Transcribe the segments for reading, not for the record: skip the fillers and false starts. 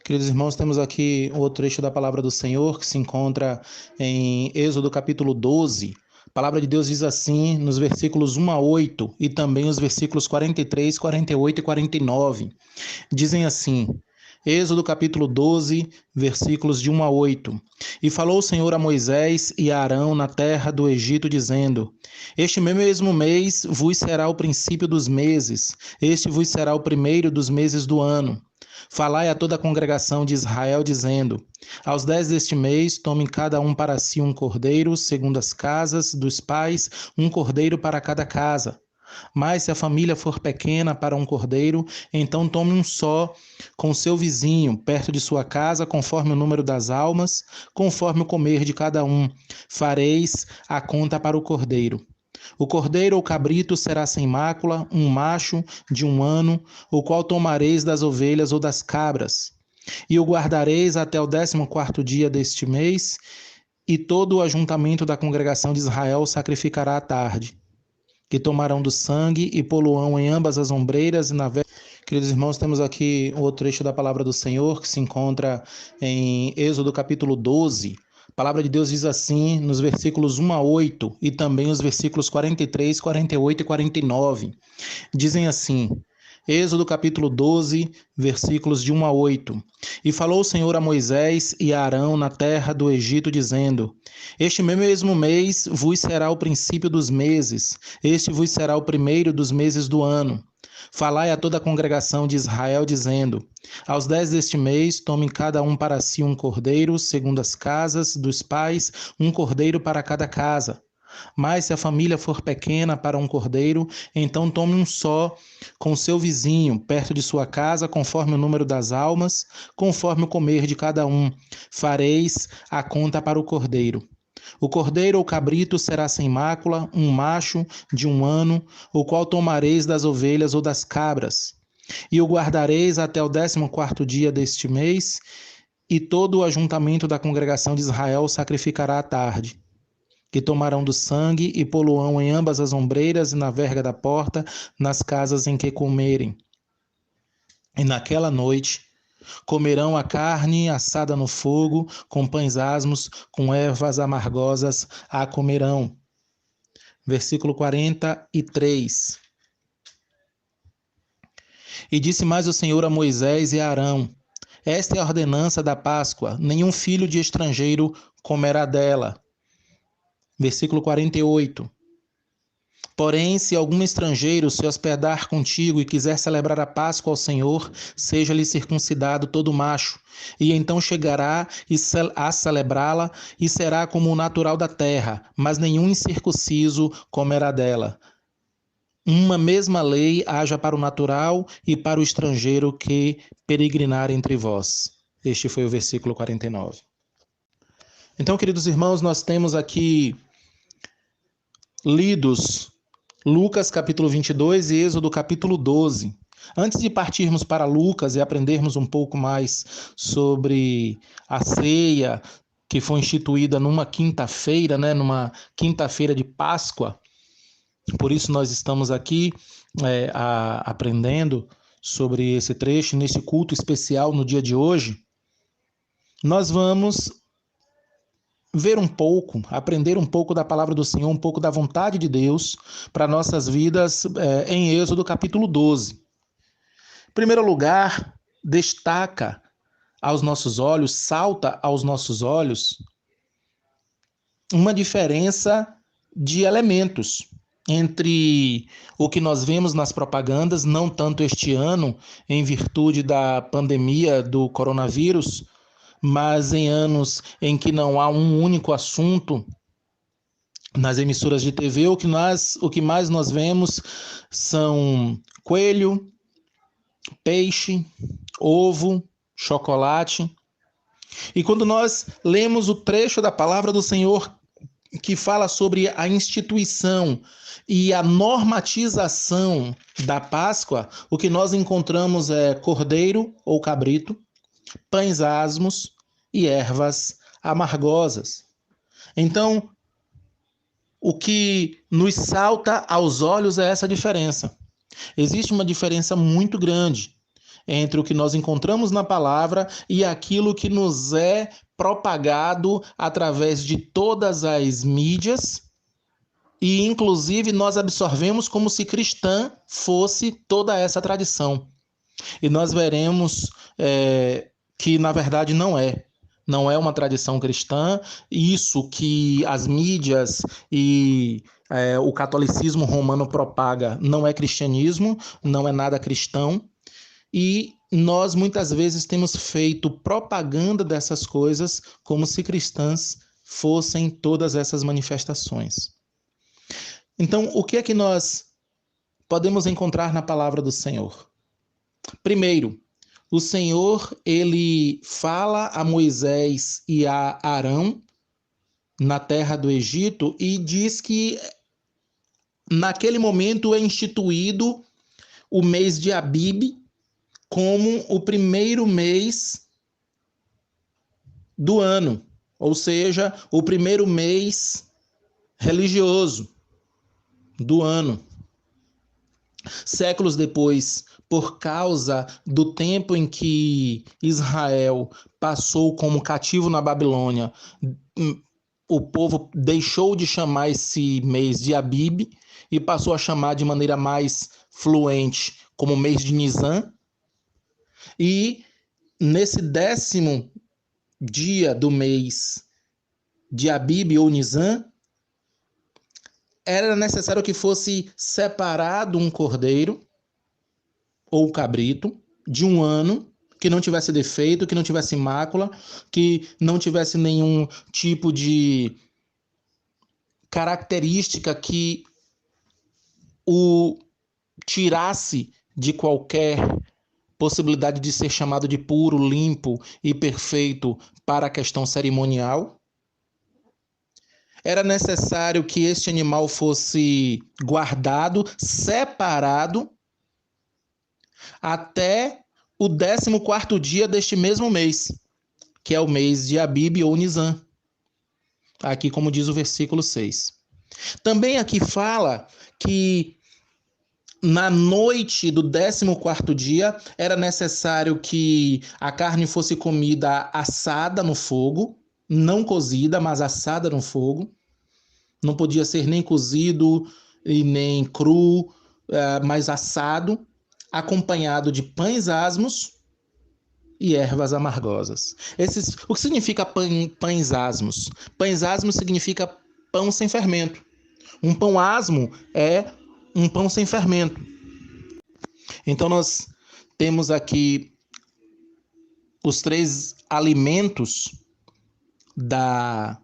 Queridos irmãos, temos aqui outro trecho da palavra do Senhor que se encontra em Êxodo capítulo 12. A palavra de Deus diz assim, nos versículos 1 a 8 e também os versículos 43, 48 e 49. Dizem assim, Êxodo capítulo 12, versículos de 1 a 8. E falou o Senhor a Moisés e a Arão na terra do Egito, dizendo: Este mesmo mês vos será o princípio dos meses, este vos será o primeiro dos meses do ano. Falai a toda a congregação de Israel, dizendo: Aos 10 deste mês, tomem cada um para si um cordeiro, segundo as casas dos pais, um cordeiro para cada casa. Mas se a família for pequena para um cordeiro, então tome um só com seu vizinho, perto de sua casa, conforme o número das almas, conforme o comer de cada um. Fareis a conta para o cordeiro. O cordeiro ou cabrito será sem mácula, um macho de 1 ano, o qual tomareis das ovelhas ou das cabras. E o guardareis até o 14º dia deste mês, e todo o ajuntamento da congregação de Israel sacrificará à tarde. Que tomarão do sangue e poluão em ambas as ombreiras e na verga. Queridos irmãos, temos aqui outro trecho da palavra do Senhor que se encontra em Êxodo capítulo 12. A palavra de Deus diz assim, nos versículos 1 a 8 e também os versículos 43, 48 e 49. Dizem assim, Êxodo capítulo 12, versículos de 1 a 8. E falou o Senhor a Moisés e a Arão na terra do Egito, dizendo: Este mesmo mês vos será o princípio dos meses, este vos será o primeiro dos meses do ano. Falai a toda a congregação de Israel, dizendo: Aos 10 deste mês, tomem cada um para si um cordeiro, segundo as casas dos pais, um cordeiro para cada casa. Mas se a família for pequena para um cordeiro, então tome um só com seu vizinho, perto de sua casa, conforme o número das almas, conforme o comer de cada um. Fareis a conta para o cordeiro. O cordeiro ou cabrito será sem mácula, um macho de 1 ano, o qual tomareis das ovelhas ou das cabras. E o guardareis até o 14º dia deste mês, e todo o ajuntamento da congregação de Israel sacrificará à tarde. Que tomarão do sangue e poluão em ambas as ombreiras e na verga da porta, nas casas em que comerem. E naquela noite comerão a carne assada no fogo, com pães asmos, com ervas amargosas a comerão. Versículo 43. E disse mais o Senhor a Moisés e a Arão: Esta é a ordenança da Páscoa, nenhum filho de estrangeiro comerá dela. Versículo 48. Porém, se algum estrangeiro se hospedar contigo e quiser celebrar a Páscoa ao Senhor, seja-lhe circuncidado todo macho, e então chegará a celebrá-la, e será como o natural da terra, mas nenhum incircunciso comerá dela. Uma mesma lei haja para o natural e para o estrangeiro que peregrinar entre vós. Este foi o versículo 49. Então, queridos irmãos, nós temos aqui lidos Lucas capítulo 22 e Êxodo capítulo 12. Antes de partirmos para Lucas e aprendermos um pouco mais sobre a ceia que foi instituída numa quinta-feira, numa quinta-feira de Páscoa, por isso nós estamos aqui aprendendo sobre esse trecho, nesse culto especial no dia de hoje, nós vamos ver um pouco, aprender um pouco da palavra do Senhor, um pouco da vontade de Deus para nossas vidas em Êxodo capítulo 12. Em primeiro lugar, destaca aos nossos olhos, salta aos nossos olhos, uma diferença de elementos entre o que nós vemos nas propagandas, não tanto este ano, em virtude da pandemia do coronavírus, mas em anos em que não há um único assunto nas emissoras de TV, o que mais nós vemos são coelho, peixe, ovo, chocolate. E quando nós lemos o trecho da palavra do Senhor que fala sobre a instituição e a normatização da Páscoa, o que nós encontramos é cordeiro ou cabrito, pães asmos e ervas amargosas. Então, o que nos salta aos olhos é essa diferença. Existe uma diferença muito grande entre o que nós encontramos na palavra e aquilo que nos é propagado através de todas as mídias, e inclusive nós absorvemos como se cristã fosse toda essa tradição. E nós veremos que na verdade não é. Não é uma tradição cristã. Isso que as mídias e o catolicismo romano propaga não é cristianismo, não é nada cristão. E nós muitas vezes temos feito propaganda dessas coisas como se cristãs fossem todas essas manifestações. Então, o que é que nós podemos encontrar na palavra do Senhor? Primeiro, o Senhor, ele fala a Moisés e a Arão na terra do Egito e diz que naquele momento é instituído o mês de Abibe como o primeiro mês do ano, ou seja, o primeiro mês religioso do ano. Séculos depois, por causa do tempo em que Israel passou como cativo na Babilônia, o povo deixou de chamar esse mês de Abibe e passou a chamar de maneira mais fluente como mês de Nisan. E nesse 10º dia do mês de Abibe ou Nisan, era necessário que fosse separado um cordeiro ou cabrito de um ano, que não tivesse defeito, que não tivesse mácula, que não tivesse nenhum tipo de característica que o tirasse de qualquer possibilidade de ser chamado de puro, limpo e perfeito para a questão cerimonial. Era necessário que este animal fosse guardado, separado, até o 14º dia deste mesmo mês, que é o mês de Abibe ou Nisan. Aqui, como diz o versículo 6. Também aqui fala que na noite do 14º dia era necessário que a carne fosse comida assada no fogo, não cozida, mas assada no fogo. Não podia ser nem cozido e nem cru, mas assado, acompanhado de pães asmos e ervas amargosas. O que significa pães asmos? Pães asmos significa pão sem fermento. Um pão asmo é um pão sem fermento. Então nós temos aqui os 3 alimentos da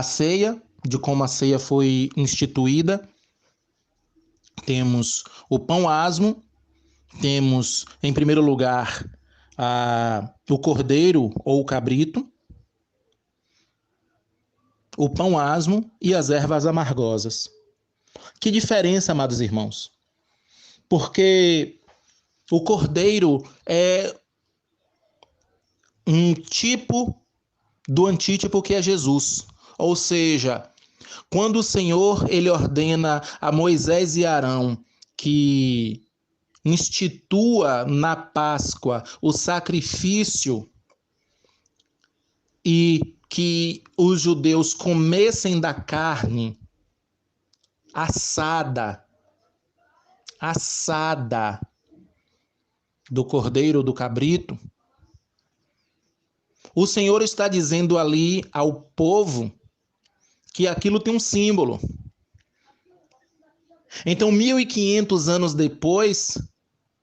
ceia, de como a ceia foi instituída. Temos o pão asmo, temos, em primeiro lugar, o cordeiro ou o cabrito, o pão asmo e as ervas amargosas. Que diferença, amados irmãos? Porque o cordeiro é um tipo do antítipo que é Jesus. Ou seja, quando o Senhor ele ordena a Moisés e Arão que institua na Páscoa o sacrifício e que os judeus comessem da carne assada do cordeiro ou do cabrito, o Senhor está dizendo ali ao povo que aquilo tem um símbolo. Então, 1500 anos depois,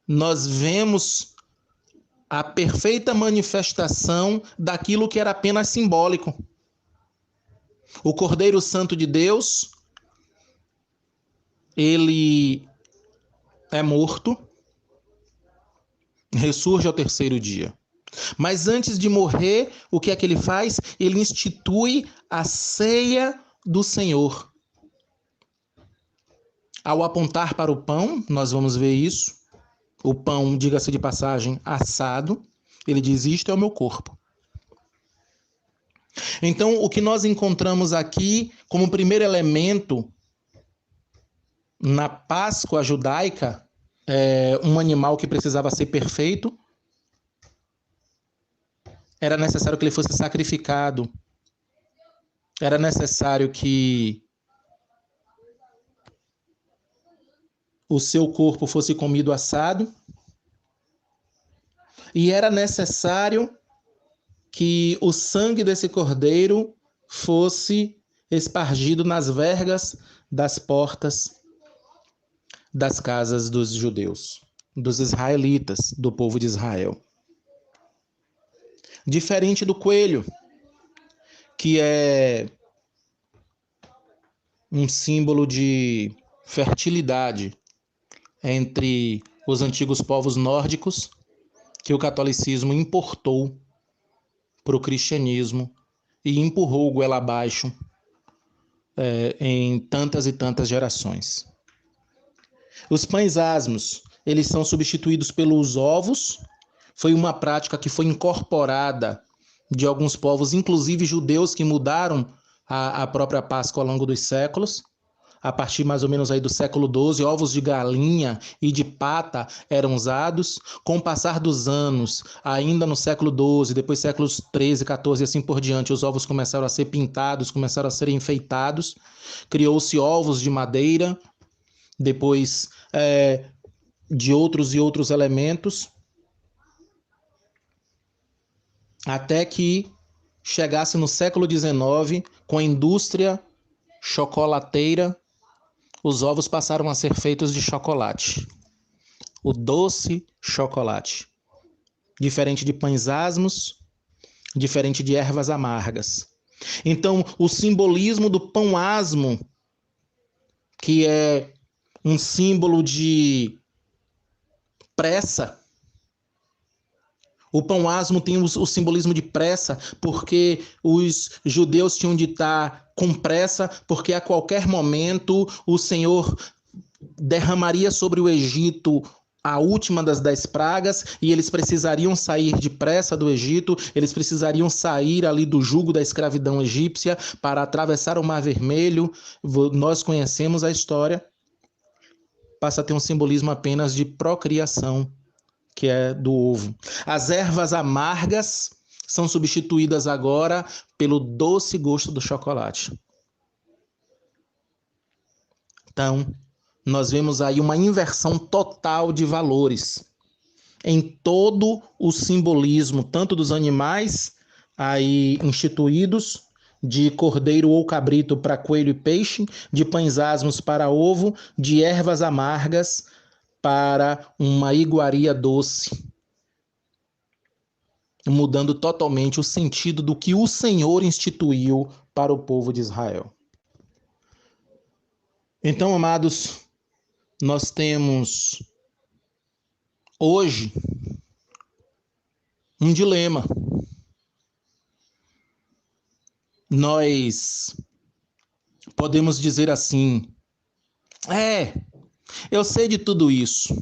nós vemos a perfeita manifestação daquilo que era apenas simbólico. O Cordeiro Santo de Deus, ele é morto, ressurge ao 3º dia. Mas antes de morrer, o que é que ele faz? Ele institui a ceia do Senhor. Ao apontar para o pão, nós vamos ver isso. O pão, diga-se de passagem, assado. Ele diz, isto é o meu corpo. Então, o que nós encontramos aqui como primeiro elemento na Páscoa judaica um animal que precisava ser perfeito, era necessário que ele fosse sacrificado, era necessário que o seu corpo fosse comido assado, e era necessário que o sangue desse cordeiro fosse espargido nas vergas das portas das casas dos judeus, dos israelitas, do povo de Israel. Diferente do coelho, que é um símbolo de fertilidade entre os antigos povos nórdicos, que o catolicismo importou para o cristianismo e empurrou goela abaixo em tantas e tantas gerações. Os pães asmos, eles são substituídos pelos ovos. Foi uma prática que foi incorporada de alguns povos, inclusive judeus, que mudaram a própria Páscoa ao longo dos séculos. A partir mais ou menos aí do século XII, ovos de galinha e de pata eram usados. Com o passar dos anos, ainda no século XII, depois séculos XIII, XIV e assim por diante, os ovos começaram a ser pintados, começaram a ser enfeitados. Criou-se ovos de madeira, depois de outros e outros elementos, até que chegasse no século XIX, com a indústria chocolateira, os ovos passaram a ser feitos de chocolate. O doce chocolate. Diferente de pães asmos, diferente de ervas amargas. Então, o simbolismo do pão asmo, que é um símbolo de pressa. O pão asmo tem o simbolismo de pressa, porque os judeus tinham de estar com pressa, porque a qualquer momento o Senhor derramaria sobre o Egito a última das 10 pragas, e eles precisariam sair depressa do Egito, eles precisariam sair ali do jugo da escravidão egípcia para atravessar o Mar Vermelho. Nós conhecemos a história. Passa a ter um simbolismo apenas de procriação, que é do ovo. As ervas amargas são substituídas agora pelo doce gosto do chocolate. Então, nós vemos aí uma inversão total de valores em todo o simbolismo, tanto dos animais aí instituídos, de cordeiro ou cabrito para coelho e peixe, de pães asmos para ovo, de ervas amargas para uma iguaria doce, mudando totalmente o sentido do que o Senhor instituiu para o povo de Israel. Então, amados, nós temos hoje um dilema. Nós podemos dizer assim: eu sei de tudo isso,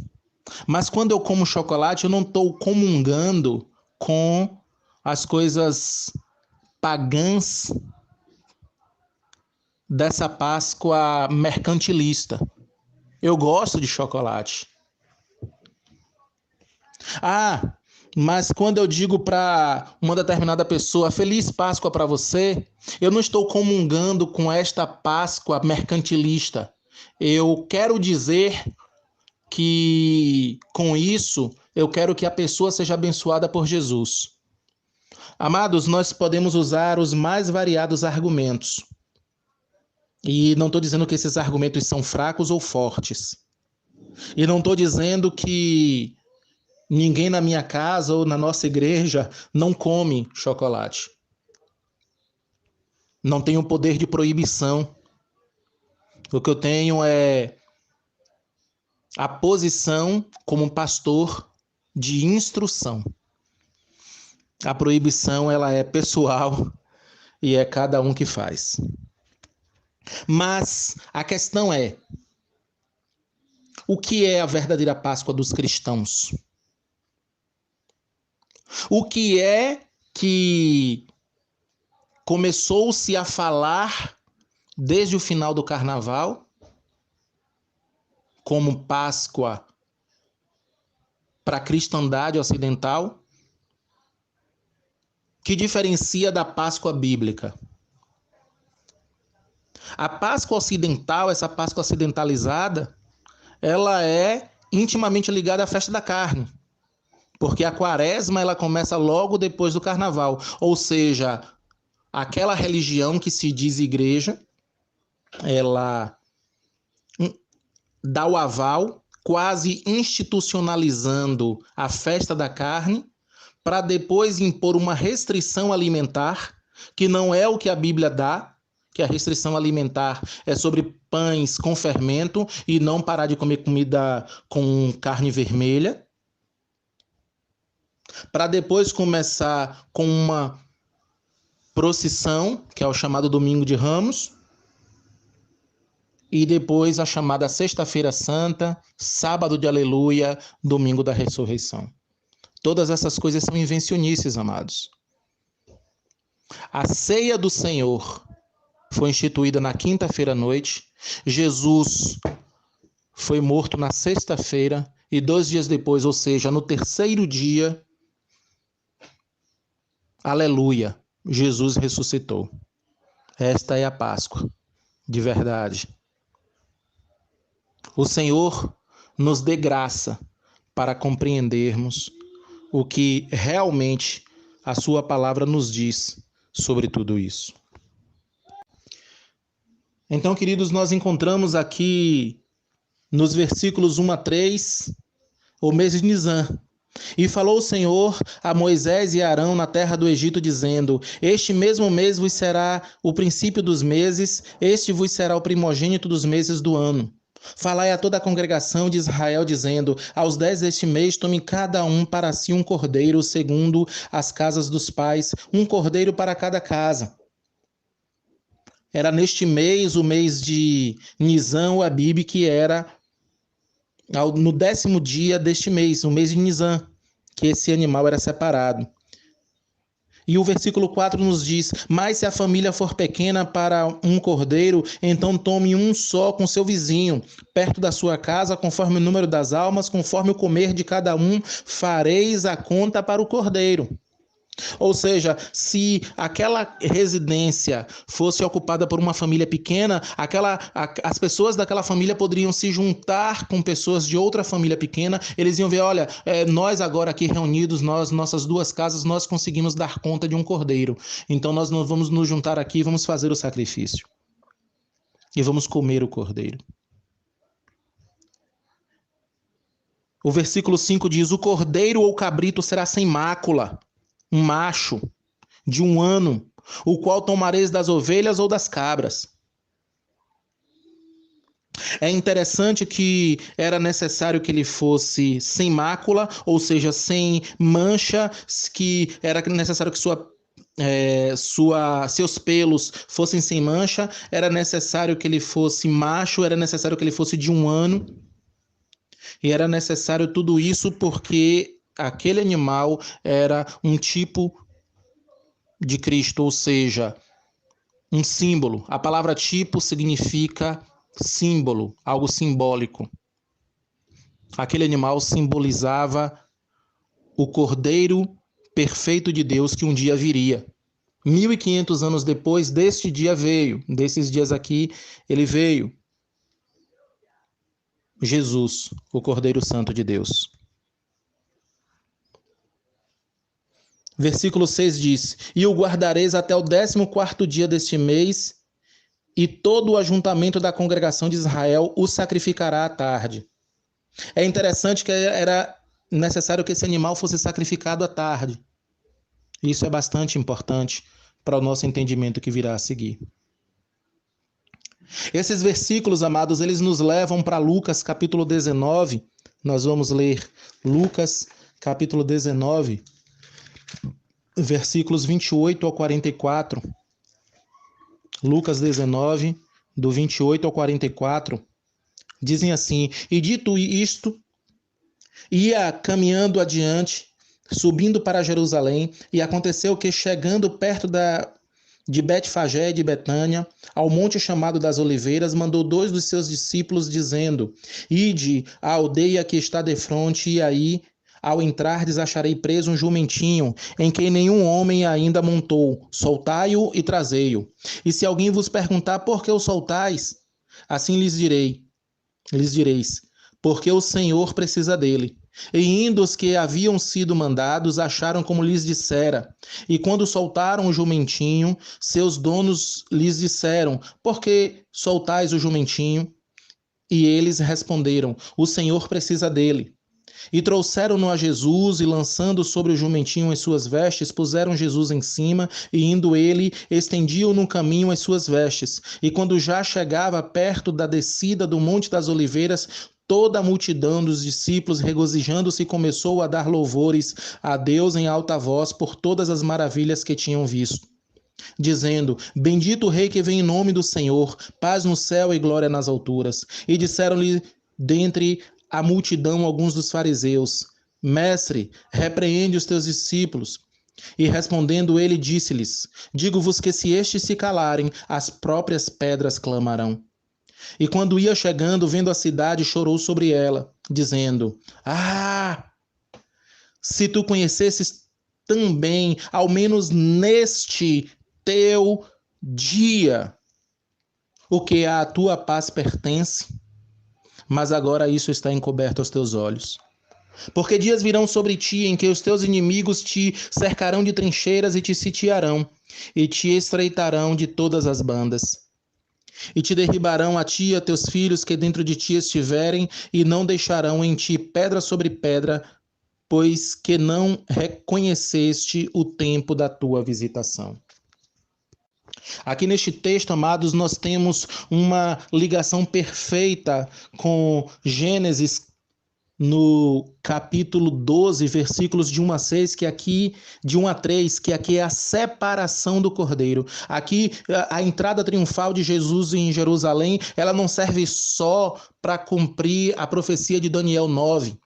mas quando eu como chocolate, eu não estou comungando com as coisas pagãs dessa Páscoa mercantilista. Eu gosto de chocolate. Mas quando eu digo para uma determinada pessoa, Feliz Páscoa para você, eu não estou comungando com esta Páscoa mercantilista. Eu quero dizer que, com isso, eu quero que a pessoa seja abençoada por Jesus. Amados, nós podemos usar os mais variados argumentos. E não estou dizendo que esses argumentos são fracos ou fortes. E não estou dizendo que ninguém na minha casa ou na nossa igreja não come chocolate. Não tenho poder de proibição. O que eu tenho é a posição como pastor de instrução. A proibição, ela é pessoal e é cada um que faz. Mas a questão é: o que é a verdadeira Páscoa dos cristãos? O que é que começou-se a falar desde o final do carnaval, como Páscoa para a cristandade ocidental, que diferencia da Páscoa bíblica. A Páscoa ocidental, essa Páscoa ocidentalizada, ela é intimamente ligada à festa da carne, porque a quaresma ela começa logo depois do carnaval, ou seja, aquela religião que se diz igreja, ela dá o aval, quase institucionalizando a festa da carne, para depois impor uma restrição alimentar, que não é o que a Bíblia dá, que a restrição alimentar é sobre pães com fermento e não parar de comer comida com carne vermelha, para depois começar com uma procissão, que é o chamado Domingo de Ramos, e depois a chamada Sexta-feira Santa, Sábado de Aleluia, Domingo da Ressurreição. Todas essas coisas são invencionices, amados. A ceia do Senhor foi instituída na quinta-feira à noite. Jesus foi morto na sexta-feira e 2 dias depois, ou seja, no terceiro dia, aleluia, Jesus ressuscitou. Esta é a Páscoa, de verdade. O Senhor nos dê graça para compreendermos o que realmente a sua palavra nos diz sobre tudo isso. Então, queridos, nós encontramos aqui nos versículos 1 a 3 o mês de Nisan. E falou o Senhor a Moisés e a Arão na terra do Egito, dizendo: Este mesmo mês vos será o princípio dos meses, este vos será o primogênito dos meses do ano. Falai a toda a congregação de Israel, dizendo: Aos 10 deste mês tome cada um para si um cordeiro, segundo as casas dos pais, um cordeiro para cada casa. Era neste mês, o mês de Nisan ou Abib, que era no 10º dia deste mês, o mês de Nisan, que esse animal era separado. E o versículo 4 nos diz: Mas se a família for pequena para um cordeiro, então tome um só com seu vizinho, perto da sua casa, conforme o número das almas, conforme o comer de cada um, fareis a conta para o cordeiro. Ou seja, se aquela residência fosse ocupada por uma família pequena, as pessoas daquela família poderiam se juntar com pessoas de outra família pequena. Eles iam ver: olha, nós agora aqui reunidos, nossas 2 casas, nós conseguimos dar conta de um cordeiro. Então nós vamos nos juntar aqui e vamos fazer o sacrifício. E vamos comer o cordeiro. O versículo 5 diz: O cordeiro ou cabrito será sem mácula, um macho de 1 ano, o qual tomareis das ovelhas ou das cabras. É interessante que era necessário que ele fosse sem mácula, ou seja, sem mancha, que era necessário que seus pelos fossem sem mancha, era necessário que ele fosse macho, era necessário que ele fosse de 1 ano, e era necessário tudo isso porque aquele animal era um tipo de Cristo, ou seja, um símbolo. A palavra tipo significa símbolo, algo simbólico. Aquele animal simbolizava o Cordeiro perfeito de Deus que um dia viria. 1500 anos depois deste dia veio, desses dias aqui, ele veio. Jesus, o Cordeiro Santo de Deus. Versículo 6 diz: E o guardareis até o 14º dia deste mês, e todo o ajuntamento da congregação de Israel o sacrificará à tarde. É interessante que era necessário que esse animal fosse sacrificado à tarde. Isso é bastante importante para o nosso entendimento que virá a seguir. Esses versículos, amados, eles nos levam para Lucas capítulo 19. Nós vamos ler Lucas capítulo 19, versículos 28 ao 44. Lucas 19, do 28 ao 44, dizem assim: E dito isto, ia caminhando adiante, subindo para Jerusalém, e aconteceu que, chegando perto de Betfagé e de Betânia, ao monte chamado das Oliveiras, mandou 2 dos seus discípulos, dizendo: Ide à aldeia que está defronte, e aí Ao entrardes, acharei preso um jumentinho, em quem nenhum homem ainda montou. Soltai-o e trazei-o. E se alguém vos perguntar por que o soltais, assim lhes direis, porque o Senhor precisa dele. E indo os que haviam sido mandados, acharam como lhes dissera. E quando soltaram o jumentinho, seus donos lhes disseram, por que soltais o jumentinho? E eles responderam, o Senhor precisa dele. E trouxeram-no a Jesus, e lançando sobre o jumentinho as suas vestes, puseram Jesus em cima, e indo ele, estendiam no caminho as suas vestes. E quando já chegava perto da descida do Monte das Oliveiras, toda a multidão dos discípulos, regozijando-se, começou a dar louvores a Deus em alta voz por todas as maravilhas que tinham visto, dizendo, bendito o Rei que vem em nome do Senhor, paz no céu e glória nas alturas. E disseram-lhe dentre a multidão alguns dos fariseus, Mestre, repreende os teus discípulos. E respondendo ele, disse-lhes, digo-vos que se estes se calarem, as próprias pedras clamarão. E quando ia chegando, vendo a cidade, chorou sobre ela, dizendo, se tu conhecesses também, ao menos neste teu dia, o que à tua paz pertence, mas agora isso está encoberto aos teus olhos. Porque dias virão sobre ti em que os teus inimigos te cercarão de trincheiras e te sitiarão, e te estreitarão de todas as bandas. E te derribarão a ti e a teus filhos que dentro de ti estiverem, e não deixarão em ti pedra sobre pedra, pois que não reconheceste o tempo da tua visitação. Aqui neste texto, amados, nós temos uma ligação perfeita com Gênesis no capítulo 12, versículos de 1 a 6, que aqui, de 1 a 3, que aqui é a separação do Cordeiro. Aqui, a entrada triunfal de Jesus em Jerusalém, ela não serve só para cumprir a profecia de Daniel 9.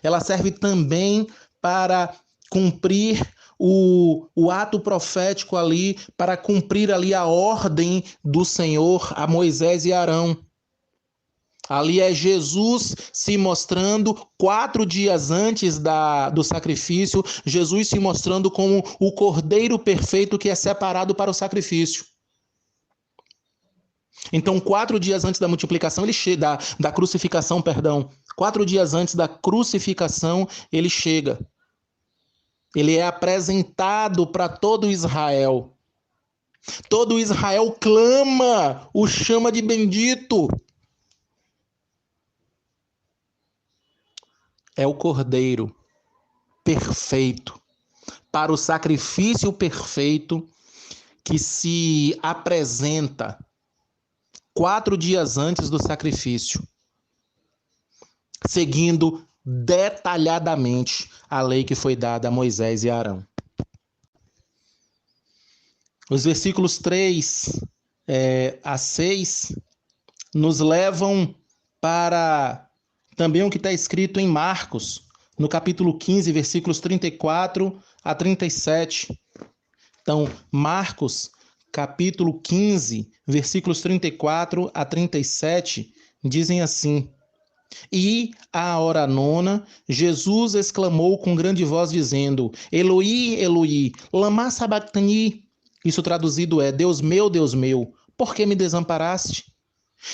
Ela serve também para cumprir o ato profético ali, para cumprir ali a ordem do Senhor a Moisés e Arão. Ali é Jesus se mostrando 4 dias antes do sacrifício, Jesus se mostrando como o Cordeiro perfeito que é separado para o sacrifício. Então, 4 dias antes da multiplicação, ele chega, da crucificação, perdão. 4 dias antes da crucificação, ele chega. Ele é apresentado para todo Israel. Todo Israel clama, o chama de bendito. É o Cordeiro perfeito, para o sacrifício perfeito que se apresenta 4 dias antes do sacrifício, seguindo detalhadamente a lei que foi dada a Moisés e Arão. Os versículos 3 a 6 nos levam para também o que está escrito em Marcos, no capítulo 15, versículos 34 a 37. Então, Marcos, capítulo 15, versículos 34 a 37, dizem assim: E, à hora nona, Jesus exclamou com grande voz, dizendo, Eloi, Eloi, lama sabachthani. Isso traduzido é, Deus meu, por que me desamparaste?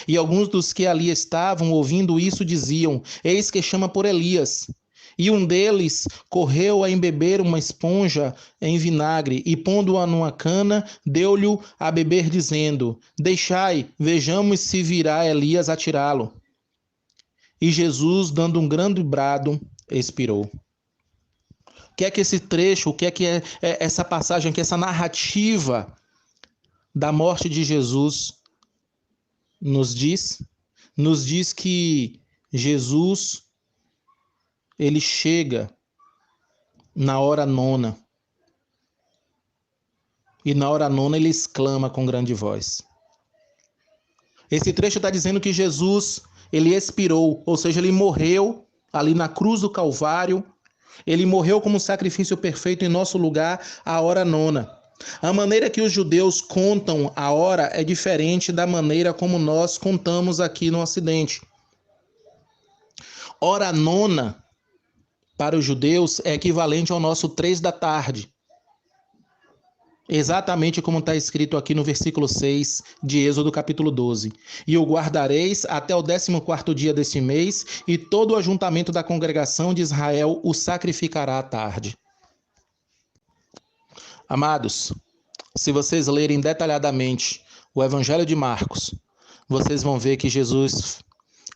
E alguns dos que ali estavam, ouvindo isso, diziam, eis que chama por Elias. E um deles correu a embeber uma esponja em vinagre, e pondo-a numa cana, deu-lhe a beber, dizendo, deixai, vejamos se virá Elias a tirá-lo. E Jesus, dando um grande brado, expirou. O que é que esse trecho, o que é essa passagem aqui, essa narrativa da morte de Jesus nos diz? Nos diz que Jesus, ele chega na hora nona. E na hora nona ele exclama com grande voz. Esse trecho está dizendo que Jesus, ele expirou, ou seja, ele morreu ali na cruz do Calvário. Ele morreu como sacrifício perfeito em nosso lugar, à hora nona. A maneira que os judeus contam a hora é diferente da maneira como nós contamos aqui no Ocidente. Hora nona, para os judeus é equivalente ao nosso 3 da tarde. Exatamente como está escrito aqui no versículo 6 de Êxodo capítulo 12. E o guardareis até o 14º dia deste mês, e todo o ajuntamento da congregação de Israel o sacrificará à tarde. Amados, se vocês lerem detalhadamente o Evangelho de Marcos, vocês vão ver que Jesus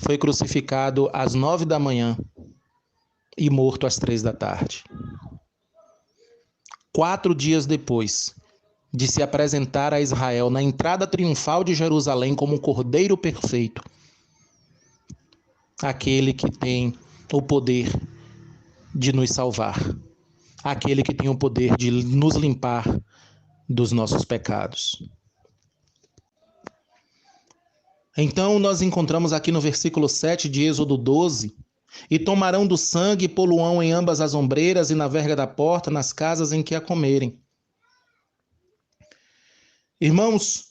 foi crucificado às 9 da manhã e morto às 3 da tarde. 4 dias depois de se apresentar a Israel na entrada triunfal de Jerusalém como um cordeiro perfeito, aquele que tem o poder de nos salvar, aquele que tem o poder de nos limpar dos nossos pecados. Então nós encontramos aqui no versículo 7 de Êxodo 12, e tomarão do sangue e poluão em ambas as ombreiras e na verga da porta, nas casas em que a comerem. Irmãos,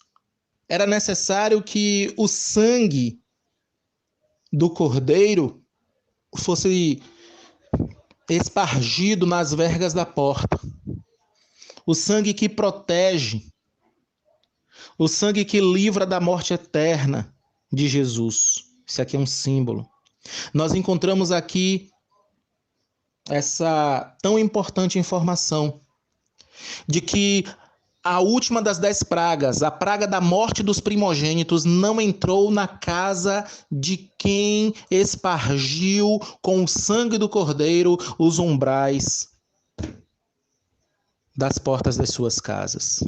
era necessário que o sangue do cordeiro fosse espargido nas vergas da porta. O sangue que protege, o sangue que livra da morte eterna de Jesus. Isso aqui é um símbolo. Nós encontramos aqui essa tão importante informação de que a última das 10 pragas, a praga da morte dos primogênitos, não entrou na casa de quem espargiu com o sangue do cordeiro os umbrais das portas das suas casas.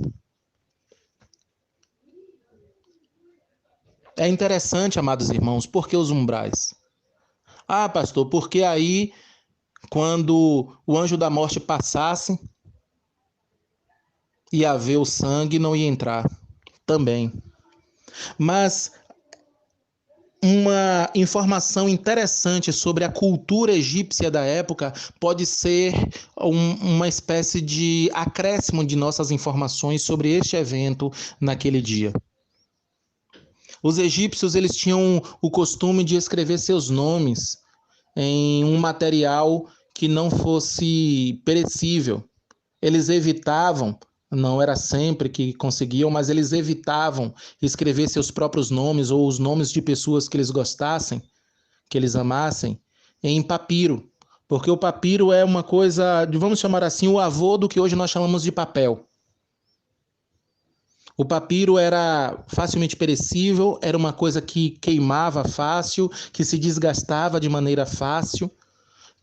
É interessante, amados irmãos, por que os umbrais? Ah, pastor, porque aí, quando o anjo da morte passasse, ia ver o sangue, não ia entrar também. Mas uma informação interessante sobre a cultura egípcia da época pode ser uma espécie de acréscimo de nossas informações sobre este evento naquele dia. Os egípcios, eles tinham o costume de escrever seus nomes em um material que não fosse perecível. Eles evitavam, não era sempre que conseguiam, mas eles evitavam escrever seus próprios nomes ou os nomes de pessoas que eles gostassem, que eles amassem, em papiro. Porque o papiro é uma coisa, vamos chamar assim, o avô do que hoje nós chamamos de papel. O papiro era facilmente perecível, era uma coisa que queimava fácil, que se desgastava de maneira fácil,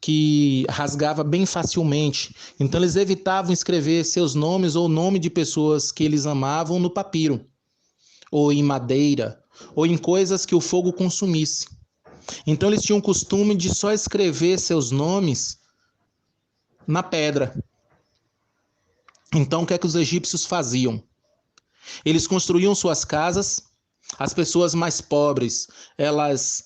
que rasgava bem facilmente. Então eles evitavam escrever seus nomes ou o nome de pessoas que eles amavam no papiro, ou em madeira, ou em coisas que o fogo consumisse. Então eles tinham o costume de só escrever seus nomes na pedra. Então o que é que os egípcios faziam? Eles construíam suas casas, as pessoas mais pobres, elas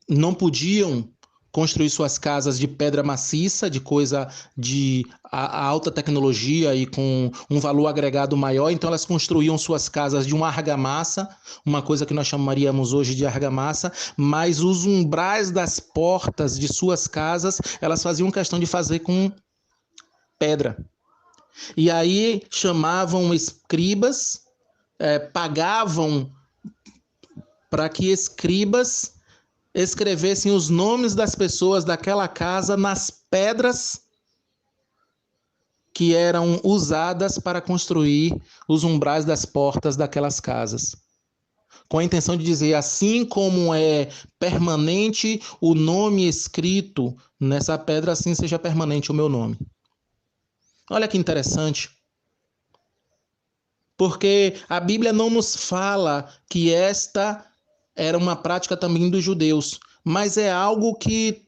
não podiam construir suas casas de pedra maciça, de coisa de alta tecnologia e com um valor agregado maior, então elas construíam suas casas de uma argamassa, uma coisa que nós chamaríamos hoje de argamassa, mas os umbrais das portas de suas casas, elas faziam questão de fazer com pedra. E aí chamavam escribas, pagavam para que escribas escrevessem os nomes das pessoas daquela casa nas pedras que eram usadas para construir os umbrais das portas daquelas casas. Com a intenção de dizer, assim como é permanente o nome escrito nessa pedra, assim seja permanente o meu nome. Olha que interessante, porque a Bíblia não nos fala que esta era uma prática também dos judeus, mas é algo que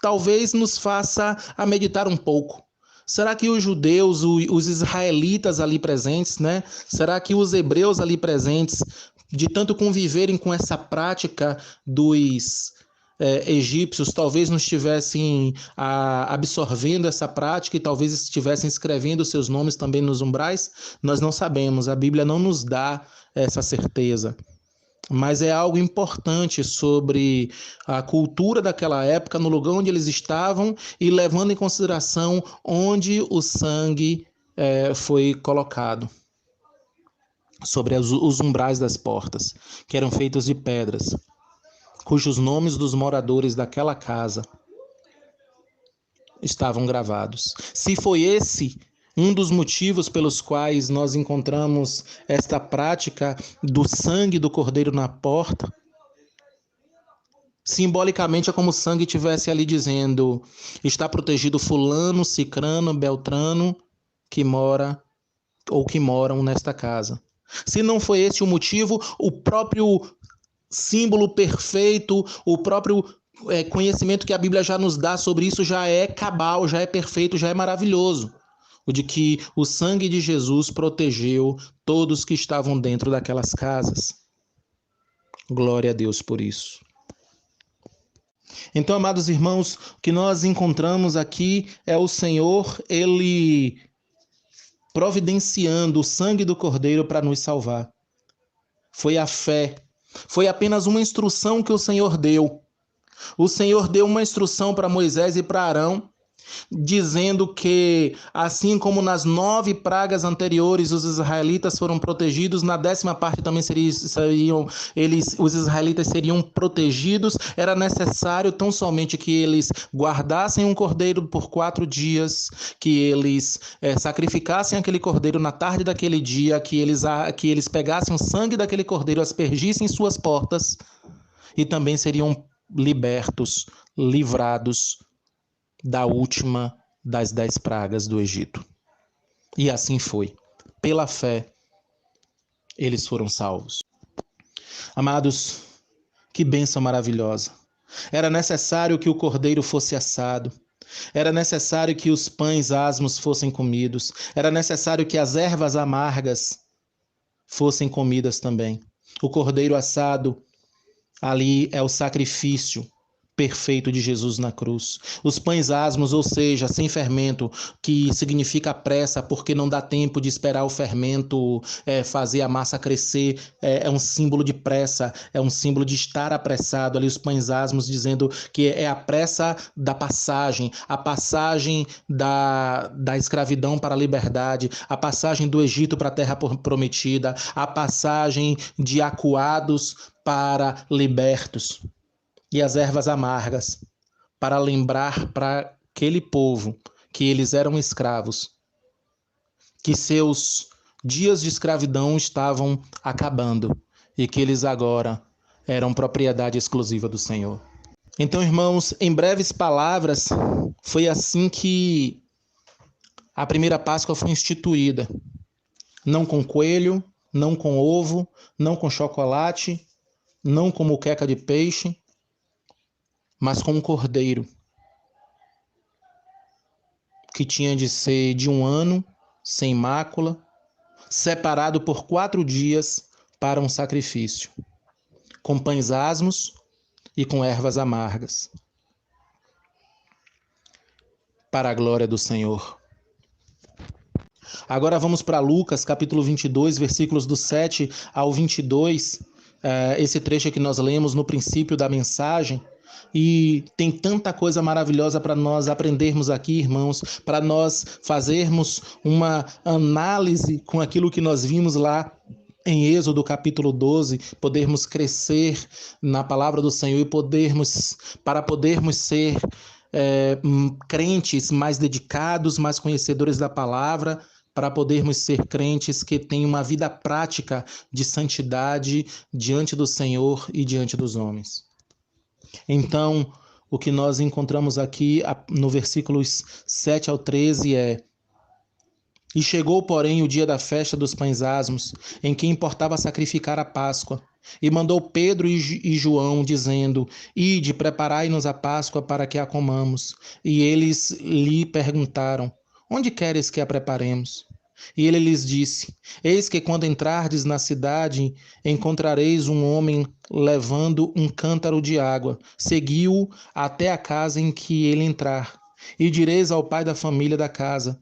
talvez nos faça a meditar um pouco. Será que os judeus, os israelitas ali presentes, né? Será que os hebreus ali presentes, de tanto conviverem com essa prática dos egípcios, talvez não estivessem absorvendo essa prática e talvez estivessem escrevendo seus nomes também nos umbrais? Nós não sabemos, a Bíblia não nos dá essa certeza. mas é algo importante sobre a cultura daquela época, no lugar onde eles estavam e levando em consideração onde o sangue foi colocado, sobre os umbrais das portas, que eram feitos de pedras, cujos nomes dos moradores daquela casa estavam gravados. Se foi esse um dos motivos pelos quais nós encontramos esta prática do sangue do cordeiro na porta, simbolicamente é como o sangue estivesse ali dizendo: está protegido fulano, cicrano, beltrano, que mora ou que moram nesta casa. Se não foi esse o motivo, o próprio símbolo perfeito, o próprio conhecimento que a Bíblia já nos dá sobre isso já é cabal, já é perfeito, já é maravilhoso. O de que o sangue de Jesus protegeu todos que estavam dentro daquelas casas. Glória a Deus por isso. Então, amados irmãos, o que nós encontramos aqui é o Senhor, Ele providenciando o sangue do Cordeiro para nos salvar. Foi a fé, foi apenas uma instrução que o Senhor deu. O Senhor deu uma instrução para Moisés e para Arão, dizendo que, assim como nas 9 pragas anteriores os israelitas foram protegidos, na 10ª parte também os israelitas seriam protegidos. Era necessário tão somente que eles guardassem um cordeiro por 4 dias, que eles sacrificassem aquele cordeiro na tarde daquele dia, que eles pegassem o sangue daquele cordeiro, aspergissem em suas portas, e também seriam libertos, livrados da última das 10 pragas do Egito. E assim foi. Pela fé, eles foram salvos. Amados, que bênção maravilhosa. Era necessário que o cordeiro fosse assado. Era necessário que os pães asmos fossem comidos. Era necessário que as ervas amargas fossem comidas também. O cordeiro assado ali é o sacrifício perfeito de Jesus na cruz. Os pães asmos, ou seja, sem fermento, que significa pressa, porque não dá tempo de esperar o fermento fazer a massa crescer, é um símbolo de pressa, é um símbolo de estar apressado. Ali os pães asmos dizendo que é a pressa da passagem, a passagem da escravidão para a liberdade, a passagem do Egito para a terra prometida, a passagem de acuados para libertos. E as ervas amargas, para lembrar para aquele povo que eles eram escravos, que seus dias de escravidão estavam acabando e que eles agora eram propriedade exclusiva do Senhor. Então, irmãos, em breves palavras, foi assim que a primeira Páscoa foi instituída. Não com coelho, não com ovo, não com chocolate, não com moqueca de peixe, mas com um cordeiro, que tinha de ser de 1 ano, sem mácula, separado por 4 dias para um sacrifício, com pães asmos e com ervas amargas, para a glória do Senhor. Agora vamos para Lucas, capítulo 22, versículos do 7 ao 22, esse trecho que nós lemos no princípio da mensagem. E tem tanta coisa maravilhosa para nós aprendermos aqui, irmãos, para nós fazermos uma análise com aquilo que nós vimos lá em Êxodo capítulo 12, podermos crescer na palavra do Senhor e para podermos ser crentes mais dedicados, mais conhecedores da palavra, para podermos ser crentes que têm uma vida prática de santidade diante do Senhor e diante dos homens. Então, o que nós encontramos aqui no versículos 7 ao 13 é: E chegou, porém, o dia da festa dos pães asmos, em que importava sacrificar a Páscoa, e mandou Pedro e João, dizendo: Ide, preparai-nos a Páscoa para que a comamos. E eles lhe perguntaram: Onde queres que a preparemos? E ele lhes disse: Eis que quando entrardes na cidade, encontrareis um homem levando um cântaro de água. Segui-o até a casa em que ele entrar. E direis ao pai da família da casa: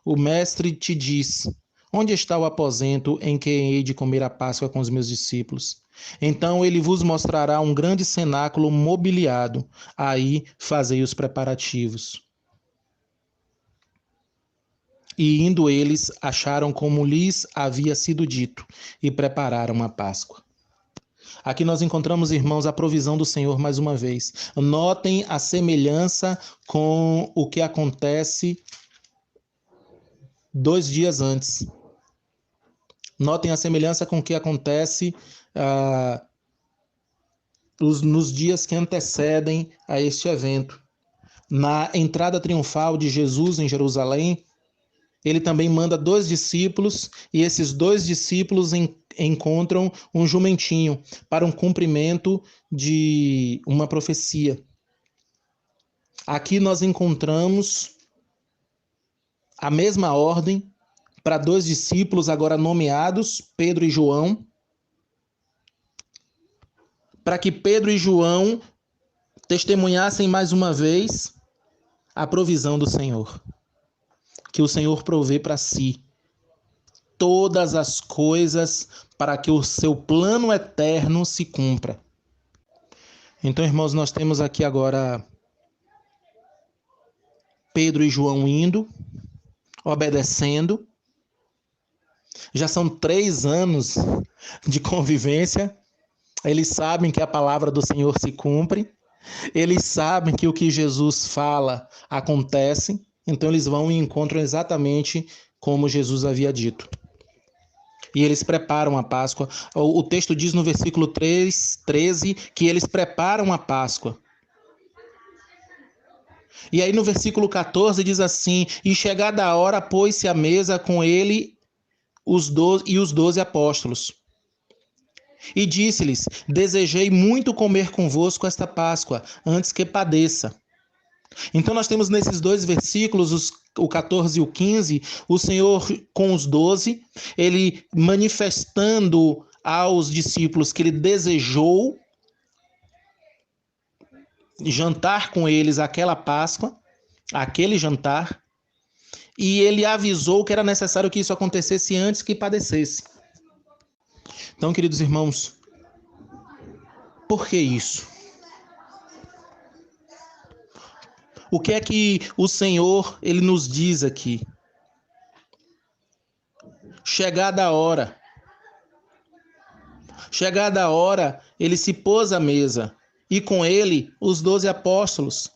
O mestre te diz: Onde está o aposento em que hei de comer a Páscoa com os meus discípulos? Então ele vos mostrará um grande cenáculo mobiliado. Aí fazei os preparativos. E indo eles, acharam como lhes havia sido dito, e prepararam a Páscoa. Aqui nós encontramos, irmãos, a provisão do Senhor mais uma vez. Notem a semelhança com o que acontece 2 dias antes. Notem a semelhança com o que acontece nos dias que antecedem a este evento. Na entrada triunfal de Jesus em Jerusalém, ele também manda 2 discípulos, e esses 2 discípulos encontram um jumentinho para um cumprimento de uma profecia. Aqui nós encontramos a mesma ordem para 2 discípulos agora nomeados, Pedro e João, para que Pedro e João testemunhassem mais uma vez a provisão do Senhor. Que o Senhor provê para si todas as coisas para que o seu plano eterno se cumpra. Então, irmãos, nós temos aqui agora Pedro e João indo, obedecendo. Já são 3 anos de convivência. Eles sabem que a palavra do Senhor se cumpre. Eles sabem que o que Jesus fala acontece. Então eles vão e encontram exatamente como Jesus havia dito. E eles preparam a Páscoa. O texto diz no versículo 13 que eles preparam a Páscoa. E aí no versículo 14 diz assim: e chegada a hora, pôs-se à mesa com ele os 12 apóstolos. E disse-lhes: desejei muito comer convosco esta Páscoa, antes que padeça. Então nós temos nesses 2 versículos, o 14 e o 15, o Senhor com os 12, ele manifestando aos discípulos que ele desejou jantar com eles aquela Páscoa, aquele jantar, e ele avisou que era necessário que isso acontecesse antes que padecesse. Então, queridos irmãos, por que isso? O que é que o Senhor ele nos diz aqui? Chegada a hora. Chegada a hora, ele se pôs à mesa, e com ele os 12 apóstolos.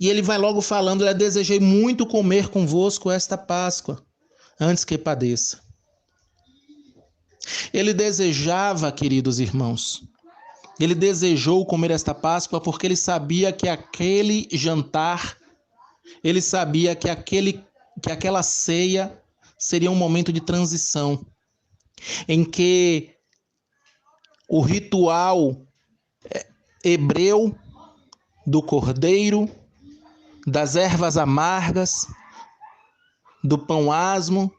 E ele vai logo falando: eu desejei muito comer convosco esta Páscoa, antes que padeça. Ele desejava, queridos irmãos, ele desejou comer esta Páscoa porque ele sabia que aquele jantar, ele sabia que aquela ceia seria um momento de transição, em que o ritual hebreu do cordeiro, das ervas amargas, do pão asmo,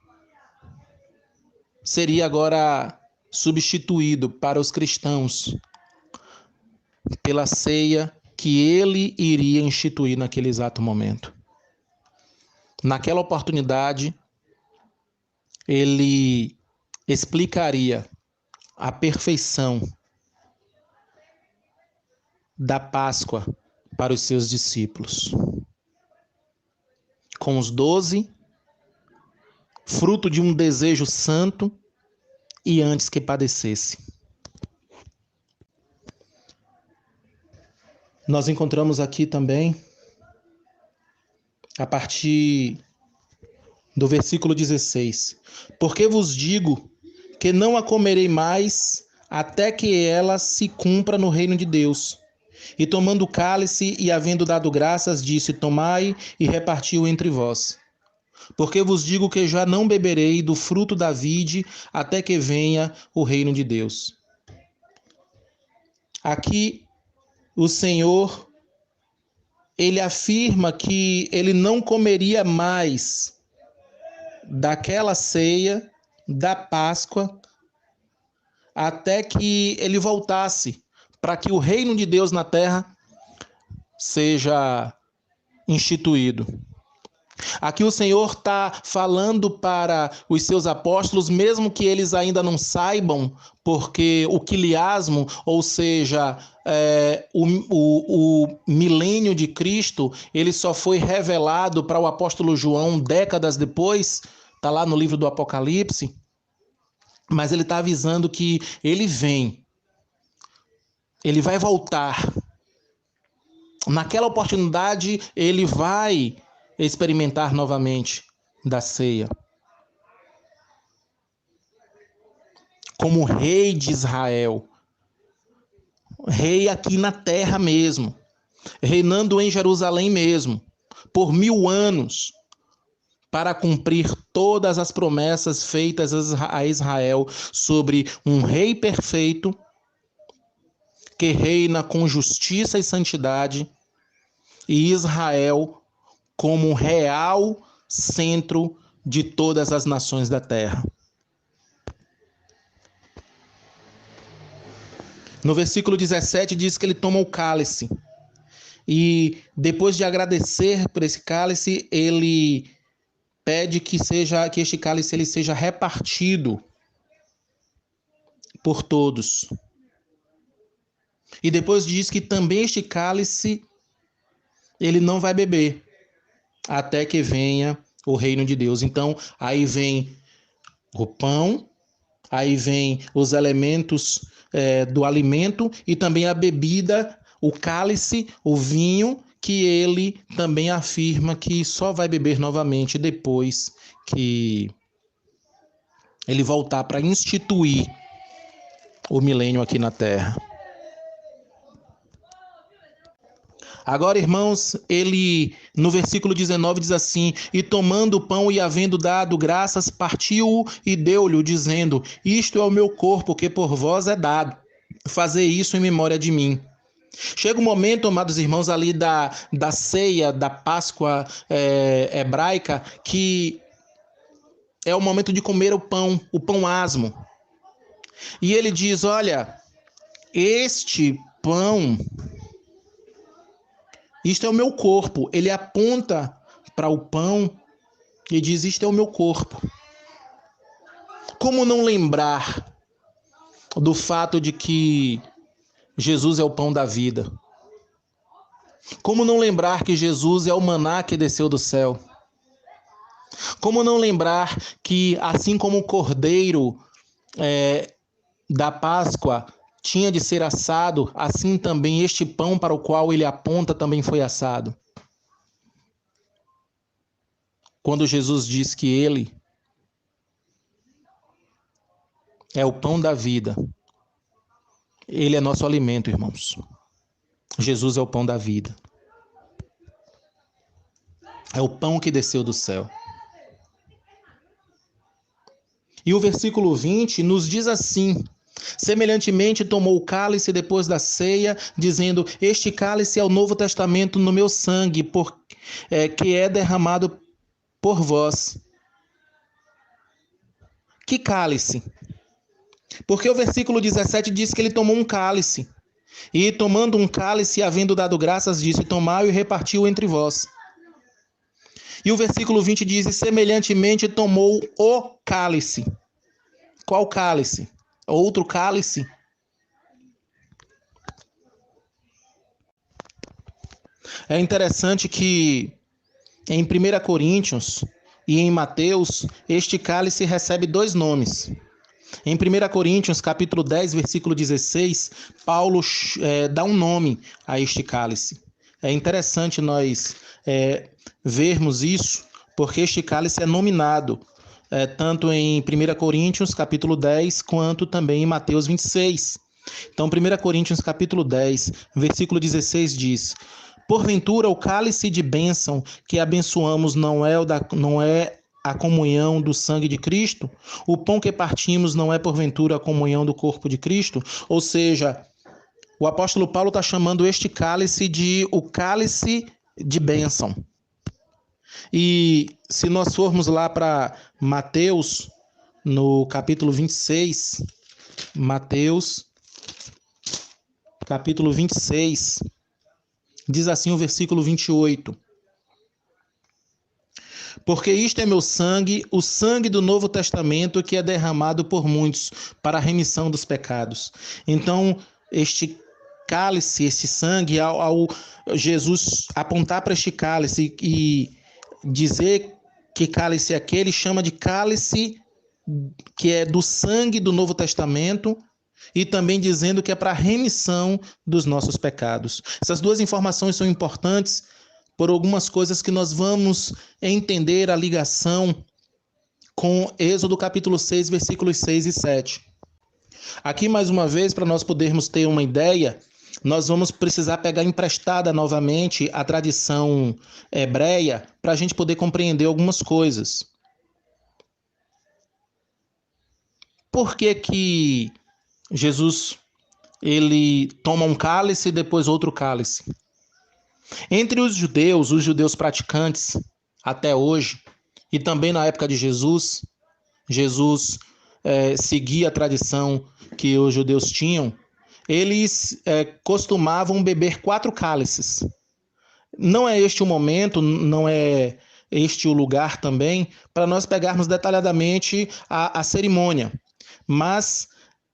seria agora substituído para os cristãos pela ceia que ele iria instituir naquele exato momento. Naquela oportunidade, ele explicaria a perfeição da Páscoa para os seus discípulos. Com os 12, fruto de um desejo santo, e antes que padecesse. Nós encontramos aqui também, a partir do versículo 16: porque vos digo que não a comerei mais até que ela se cumpra no reino de Deus. E tomando o cálice e havendo dado graças, disse: tomai e repartiu entre vós. Porque vos digo que já não beberei do fruto da vide até que venha o reino de Deus. Aqui o Senhor, ele afirma que ele não comeria mais daquela ceia da Páscoa até que ele voltasse, para que o reino de Deus na terra seja instituído. Aqui o Senhor está falando para os seus apóstolos, mesmo que eles ainda não saibam, porque o quiliasmo, ou seja, o milênio de Cristo, ele só foi revelado para o apóstolo João décadas depois, está lá no livro do Apocalipse, mas ele está avisando que ele vem, ele vai voltar. Naquela oportunidade, ele vai experimentar novamente da ceia. Como rei de Israel. Rei aqui na terra mesmo. Reinando em Jerusalém mesmo. Por 1000 anos. Para cumprir todas as promessas feitas a Israel sobre um rei perfeito que reina com justiça e santidade, e Israel como real centro de todas as nações da terra. No versículo 17 diz que ele toma o cálice. E depois de agradecer por esse cálice, ele pede que este cálice ele seja repartido por todos. E depois diz que também este cálice ele não vai beber até que venha o reino de Deus. Então, aí vem o pão, aí vem os elementos do alimento e também a bebida, o cálice, o vinho, que ele também afirma que só vai beber novamente depois que ele voltar para instituir o milênio aqui na terra. Agora, irmãos, ele no versículo 19 diz assim: e tomando o pão e havendo dado graças, partiu-o e deu-lhe, dizendo: isto é o meu corpo, que por vós é dado. Fazer isso em memória de mim. Chega o momento, amados irmãos, ali da ceia, da Páscoa hebraica, que é o momento de comer o pão asmo. E ele diz: olha, este pão, isto é o meu corpo. Ele aponta para o pão e diz: isto é o meu corpo. Como não lembrar do fato de que Jesus é o pão da vida? Como não lembrar que Jesus é o maná que desceu do céu? Como não lembrar que, assim como o cordeiro da Páscoa tinha de ser assado, assim também este pão para o qual ele aponta também foi assado? Quando Jesus diz que ele é o pão da vida, ele é nosso alimento, irmãos. Jesus é o pão da vida. É o pão que desceu do céu. E o versículo 20 nos diz assim: semelhantemente tomou o cálice depois da ceia, dizendo: este cálice é o novo testamento no meu sangue, que é derramado por vós. Que cálice? Porque o versículo 17 diz que ele tomou um cálice. E tomando um cálice, havendo dado graças, disse: tomai e repartiu entre vós. E o versículo 20 diz: e semelhantemente tomou o cálice. Qual cálice? Outro cálice? É interessante que em 1 Coríntios e em Mateus, este cálice recebe 2 nomes. Em 1 Coríntios, capítulo 10, versículo 16, Paulo dá um nome a este cálice. É interessante nós vermos isso, porque este cálice é nominado tanto em 1 Coríntios, capítulo 10, quanto também em Mateus 26. Então, 1 Coríntios, capítulo 10, versículo 16 diz: porventura o cálice de bênção que abençoamos não é a comunhão do sangue de Cristo? O pão que partimos não é porventura a comunhão do corpo de Cristo? Ou seja, o apóstolo Paulo está chamando este cálice de o cálice de bênção. E se nós formos lá para Mateus, no capítulo 26, Mateus, capítulo 26, diz assim o versículo 28. Porque isto é meu sangue, o sangue do Novo Testamento que é derramado por muitos para a remissão dos pecados. Então, este cálice, este sangue, ao Jesus apontar para este cálice e dizer que cálice é aquele, chama de cálice que é do sangue do Novo Testamento, e também dizendo que é para a remissão dos nossos pecados. Essas duas informações são importantes por algumas coisas que nós vamos entender a ligação com Êxodo capítulo 6, versículos 6 e 7. Aqui, mais uma vez, para nós podermos ter uma ideia, nós vamos precisar pegar emprestada novamente a tradição hebreia para a gente poder compreender algumas coisas. Por que que Jesus ele toma um cálice e depois outro cálice? Entre os judeus praticantes, até hoje, e também na época de Jesus, seguia a tradição que os judeus tinham, eles costumavam beber 4 cálices. Não é este o momento, não é este o lugar também, para nós pegarmos detalhadamente a cerimônia. Mas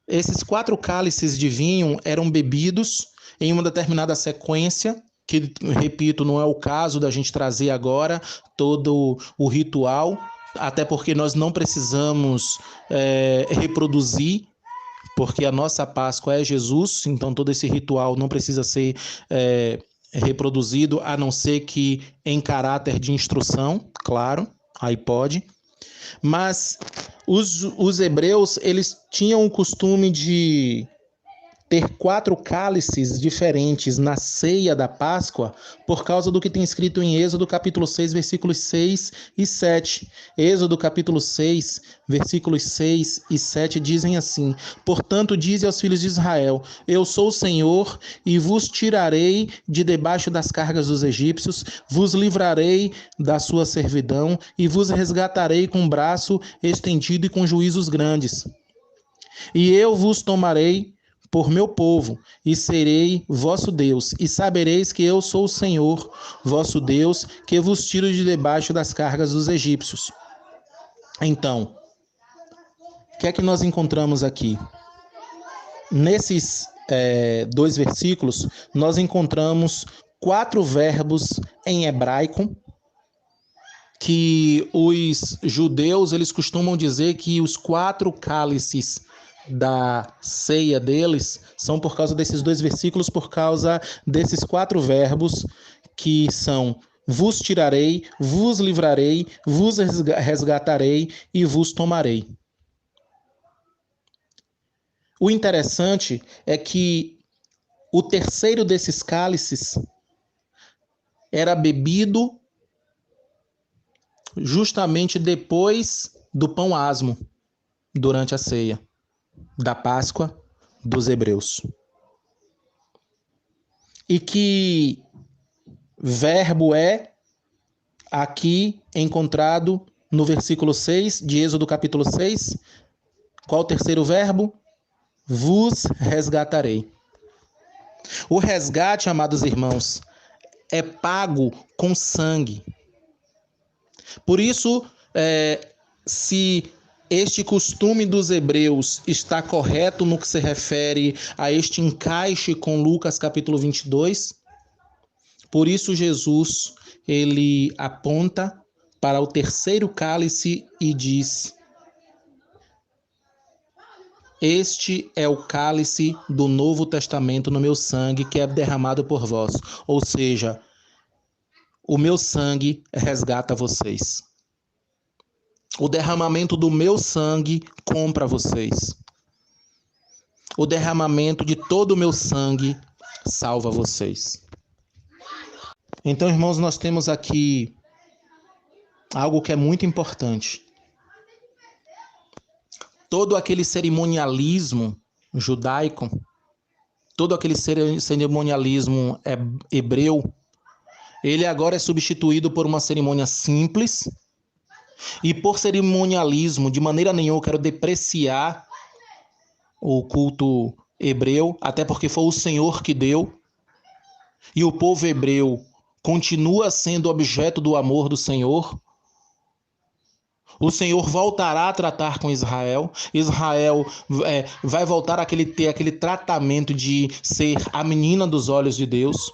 esses 4 cálices de vinho eram bebidos em uma determinada sequência, que, repito, não é o caso da gente trazer agora todo o ritual, até porque nós não precisamos reproduzir, porque a nossa Páscoa é Jesus, então todo esse ritual não precisa ser reproduzido, a não ser que em caráter de instrução, claro, aí pode. Mas os hebreus, eles tinham o costume de ter 4 cálices diferentes na ceia da Páscoa, por causa do que tem escrito em Êxodo capítulo 6, versículos 6 e 7. Êxodo capítulo 6, versículos 6 e 7 dizem assim: Portanto, dize aos filhos de Israel: Eu sou o Senhor, e vos tirarei de debaixo das cargas dos egípcios, vos livrarei da sua servidão, e vos resgatarei com braço estendido e com juízos grandes. E eu vos tomarei por meu povo, e serei vosso Deus, e sabereis que eu sou o Senhor, vosso Deus, que vos tiro de debaixo das cargas dos egípcios. Então, o que é que nós encontramos aqui? Nesses 2 versículos, nós encontramos 4 verbos em hebraico, que os judeus eles costumam dizer que os 4 cálices da ceia deles são por causa desses 2 versículos, por causa desses 4 verbos que são: vos tirarei, vos livrarei, vos resgatarei e vos tomarei. O interessante é que o terceiro desses cálices era bebido justamente depois do pão asmo, durante a ceia da Páscoa dos hebreus. E que verbo é aqui encontrado no versículo 6 de Êxodo capítulo 6? Qual o terceiro verbo? Vos resgatarei. O resgate, amados irmãos, é pago com sangue. Por isso, se este costume dos hebreus está correto no que se refere a este encaixe com Lucas capítulo 22, por isso Jesus ele aponta para o terceiro cálice e diz: Este é o cálice do Novo Testamento no meu sangue, que é derramado por vós. Ou seja, o meu sangue resgata vocês. O derramamento do meu sangue compra vocês. O derramamento de todo o meu sangue salva vocês. Então, irmãos, nós temos aqui algo que é muito importante. Todo aquele cerimonialismo judaico, todo aquele cerimonialismo hebreu, ele agora é substituído por uma cerimônia simples. E por cerimonialismo, de maneira nenhuma eu quero depreciar o culto hebreu, até porque foi o Senhor que deu. E o povo hebreu continua sendo objeto do amor do Senhor. O Senhor voltará a tratar com Israel. Israel vai voltar a ter aquele tratamento de ser a menina dos olhos de Deus,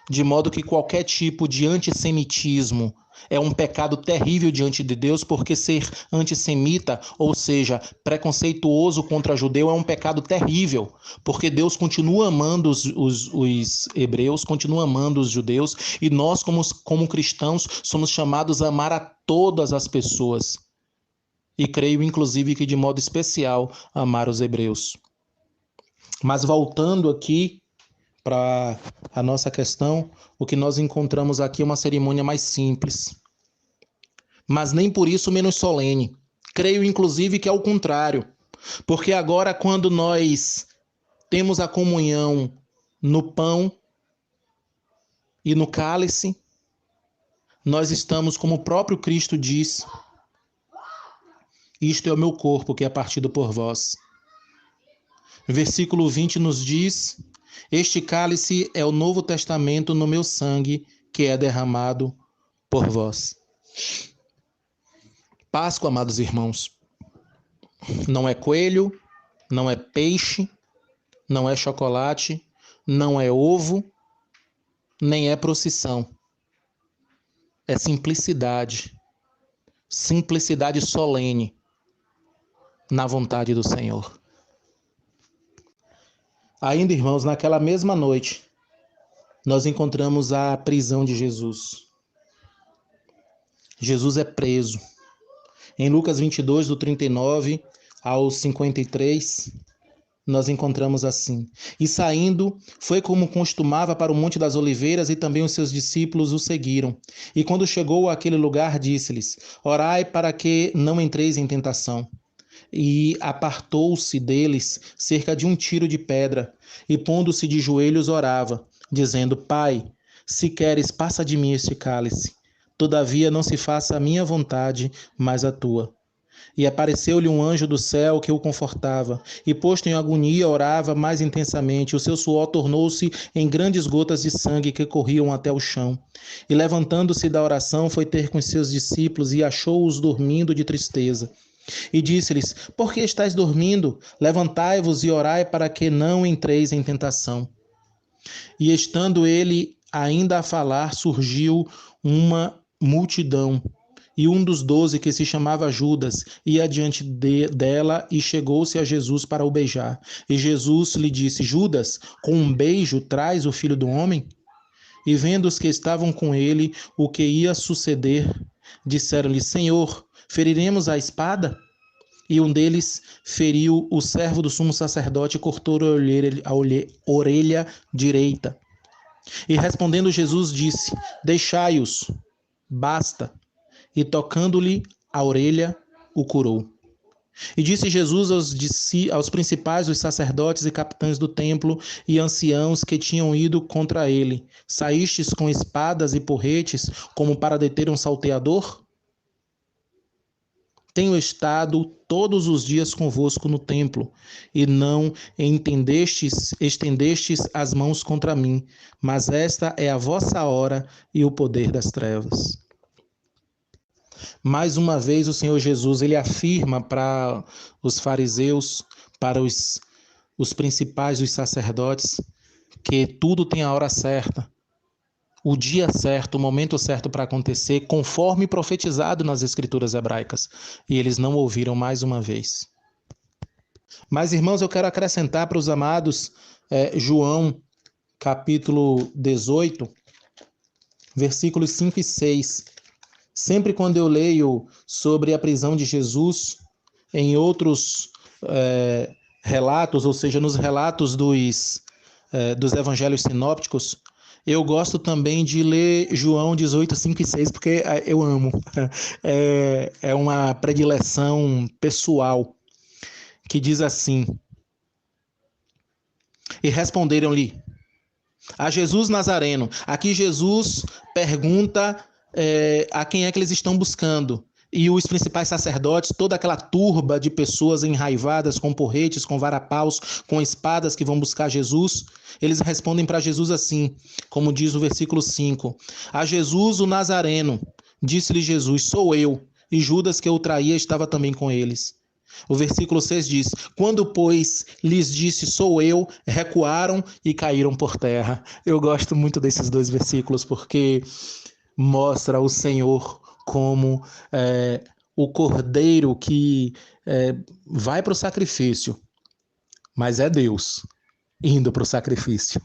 de modo que qualquer tipo de antissemitismo é um pecado terrível diante de Deus, porque ser antissemita, ou seja, preconceituoso contra judeu, é um pecado terrível, porque Deus continua amando os hebreus, continua amando os judeus, e nós, como cristãos, somos chamados a amar a todas as pessoas. E creio, inclusive, que de modo especial, amar os hebreus. Mas voltando aqui para a nossa questão, o que nós encontramos aqui é uma cerimônia mais simples, mas nem por isso menos solene. Creio, inclusive, que é o contrário, porque agora, quando nós temos a comunhão no pão e no cálice, nós estamos, como o próprio Cristo diz, isto é o meu corpo que é partido por vós. Versículo 20 nos diz: este cálice é o Novo Testamento no meu sangue, que é derramado por vós. Páscoa, amados irmãos, não é coelho, não é peixe, não é chocolate, não é ovo, nem é procissão. É simplicidade, simplicidade solene na vontade do Senhor. Ainda, irmãos, naquela mesma noite, nós encontramos a prisão de Jesus. Jesus é preso. Em Lucas 22, do 39 ao 53, nós encontramos assim: e saindo, foi como costumava para o Monte das Oliveiras, e também os seus discípulos o seguiram. E quando chegou àquele lugar, disse-lhes: orai para que não entreis em tentação. E apartou-se deles cerca de um tiro de pedra, e pondo-se de joelhos orava, dizendo: Pai, se queres, passa de mim este cálice. Todavia não se faça a minha vontade, mas a tua. E apareceu-lhe um anjo do céu que o confortava, e posto em agonia orava mais intensamente. O seu suor tornou-se em grandes gotas de sangue que corriam até o chão. E levantando-se da oração, foi ter com seus discípulos e achou-os dormindo de tristeza. E disse-lhes: por que estáis dormindo? Levantai-vos e orai para que não entreis em tentação. E estando ele ainda a falar, surgiu uma multidão. E um dos 12, que se chamava Judas, ia diante dela e chegou-se a Jesus para o beijar. E Jesus lhe disse: Judas, com um beijo traz o Filho do Homem? E vendo os que estavam com ele o que ia suceder, disseram-lhe: Senhor, feriremos a espada? E um deles feriu o servo do sumo sacerdote e cortou a orelha direita. E respondendo Jesus disse: deixai-os, basta. E tocando-lhe a orelha, o curou. E disse Jesus aos principais, os sacerdotes e capitães do templo e anciãos que tinham ido contra ele: saístes com espadas e porretes como para deter um salteador? Tenho estado todos os dias convosco no templo, e não estendestes as mãos contra mim, mas esta é a vossa hora e o poder das trevas. Mais uma vez o Senhor Jesus, ele afirma para os fariseus, para os principais, os sacerdotes, que tudo tem a hora certa, o dia certo, o momento certo para acontecer, conforme profetizado nas escrituras hebraicas. E eles não ouviram mais uma vez. Mas, irmãos, eu quero acrescentar para os amados João, capítulo 18, versículos 5 e 6. Sempre quando eu leio sobre a prisão de Jesus, em outros relatos, ou seja, nos relatos dos evangelhos sinópticos, eu gosto também de ler João 18, 5 e 6, porque eu amo. É uma predileção pessoal, que diz assim: e responderam-lhe a Jesus Nazareno. Aqui Jesus pergunta a quem é que eles estão buscando. E os principais sacerdotes, toda aquela turba de pessoas enraivadas, com porretes, com varapaus, com espadas que vão buscar Jesus, eles respondem para Jesus assim, como diz o versículo 5. A Jesus o Nazareno, disse-lhe Jesus: sou eu. e Judas, que o traía, estava também com eles. O versículo 6 diz: quando, pois, lhes disse, sou eu, recuaram e caíram por terra. Eu gosto muito desses dois versículos porque mostra o Senhor como o cordeiro que vai para o sacrifício, mas é Deus indo para o sacrifício.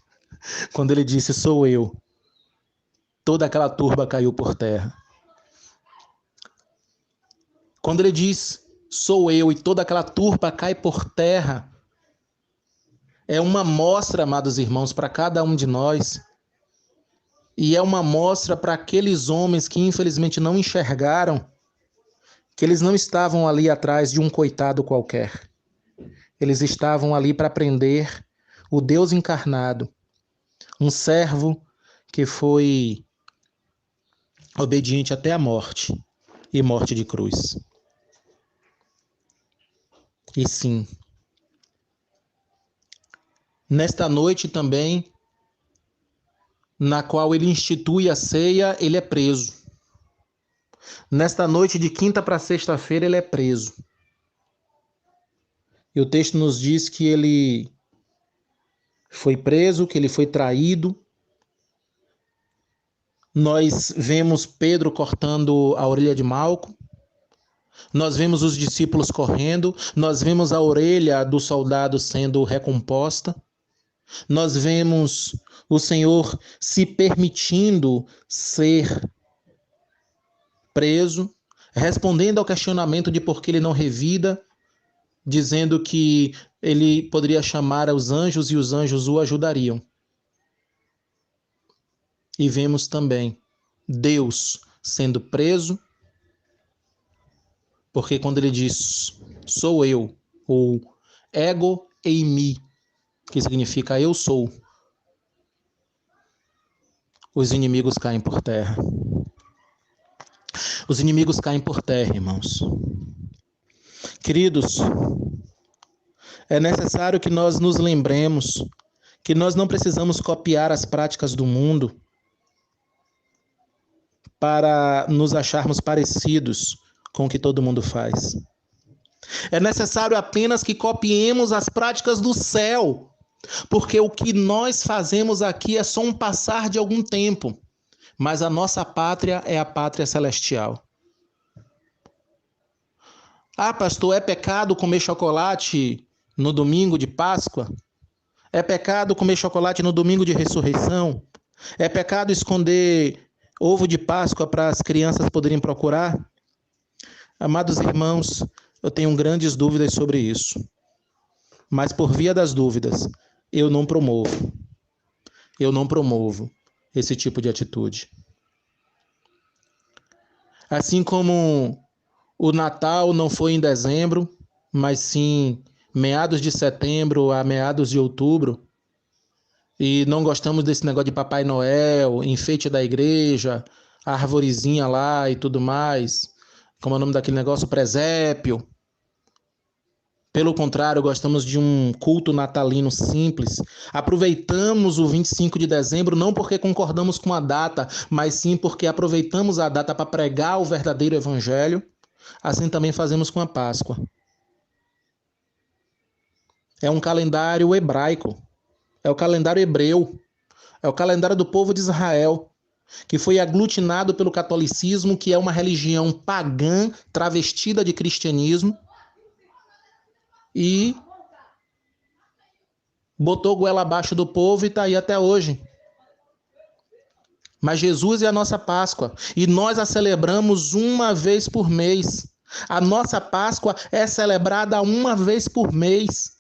Quando ele disse, sou eu, toda aquela turba caiu por terra. Quando ele diz, sou eu, e toda aquela turba cai por terra, é uma mostra, amados irmãos, para cada um de nós, e é uma mostra para aqueles homens que infelizmente não enxergaram que eles não estavam ali atrás de um coitado qualquer. Eles estavam ali para prender o Deus encarnado, um servo que foi obediente até a morte, e morte de cruz. E sim, nesta noite também, na qual ele institui a ceia, ele é preso. Nesta noite de quinta para sexta-feira, ele é preso. E o texto nos diz que ele foi preso, que ele foi traído. Nós vemos Pedro cortando a orelha de Malco. Nós vemos os discípulos correndo. Nós vemos a orelha do soldado sendo recomposta. Nós vemos o Senhor se permitindo ser preso, respondendo ao questionamento de por que ele não revida, dizendo que ele poderia chamar os anjos e os anjos o ajudariam. E vemos também Deus sendo preso, porque quando ele diz, sou eu, ou ego eimi, que significa eu sou, os inimigos caem por terra. Os inimigos caem por terra, irmãos. Queridos, é necessário que nós nos lembremos que nós não precisamos copiar as práticas do mundo para nos acharmos parecidos com o que todo mundo faz. É necessário apenas que copiemos as práticas do céu, porque o que nós fazemos aqui é só um passar de algum tempo, mas a nossa pátria é a pátria celestial. Ah, pastor, é pecado comer chocolate no domingo de Páscoa? É pecado comer chocolate no domingo de ressurreição? É pecado esconder ovo de Páscoa para as crianças poderem procurar? Amados irmãos, eu tenho grandes dúvidas sobre isso. Mas por via das dúvidas, eu não promovo esse tipo de atitude. Assim como o Natal não foi em dezembro, mas sim meados de setembro a meados de outubro, e não gostamos desse negócio de Papai Noel, enfeite da igreja, a arvorezinha lá e tudo mais, como é o nome daquele negócio, presépio. Pelo contrário, gostamos de um culto natalino simples. Aproveitamos o 25 de dezembro não porque concordamos com a data, mas sim porque aproveitamos a data para pregar o verdadeiro evangelho. Assim também fazemos com a Páscoa. É um calendário hebraico, é o calendário hebreu, é o calendário do povo de Israel, que foi aglutinado pelo catolicismo, que é uma religião pagã travestida de cristianismo, e botou goela abaixo do povo e está aí até hoje. Mas Jesus é a nossa Páscoa e nós a celebramos uma vez por mês. A nossa Páscoa é celebrada uma vez por mês.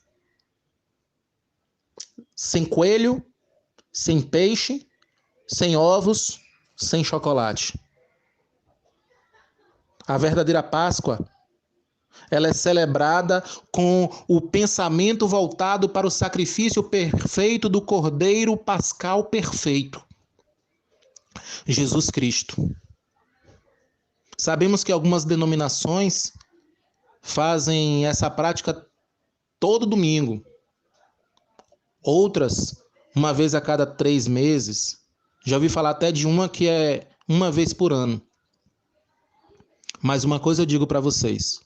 Sem coelho, sem peixe, sem ovos, sem chocolate. A verdadeira Páscoa, ela é celebrada com o pensamento voltado para o sacrifício perfeito do Cordeiro Pascal perfeito, Jesus Cristo. Sabemos que algumas denominações fazem essa prática todo domingo. Outras, uma vez a cada 3 meses. Já ouvi falar até de uma que é uma vez por ano. Mas uma coisa eu digo para vocês.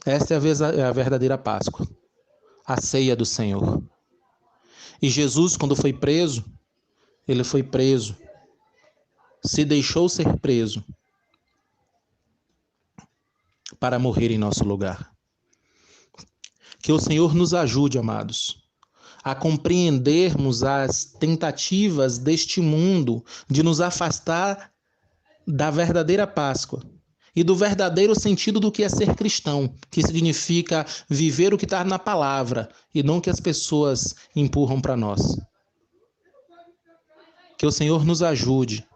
Esta é a verdadeira Páscoa, a ceia do Senhor. E Jesus, quando foi preso, ele foi preso, se deixou ser preso para morrer em nosso lugar. Que o Senhor nos ajude, amados, a compreendermos as tentativas deste mundo de nos afastar da verdadeira Páscoa e do verdadeiro sentido do que é ser cristão, que significa viver o que está na palavra e não o que as pessoas empurram para nós. Que o Senhor nos ajude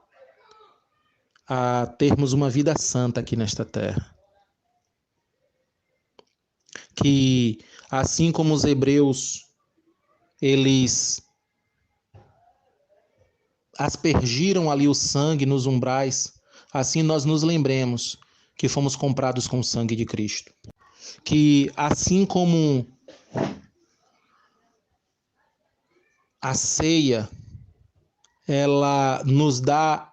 a termos uma vida santa aqui nesta terra. Que assim como os hebreus, eles aspergiram ali o sangue nos umbrais, assim nós nos lembremos que fomos comprados com o sangue de Cristo. Que assim como a ceia, ela nos dá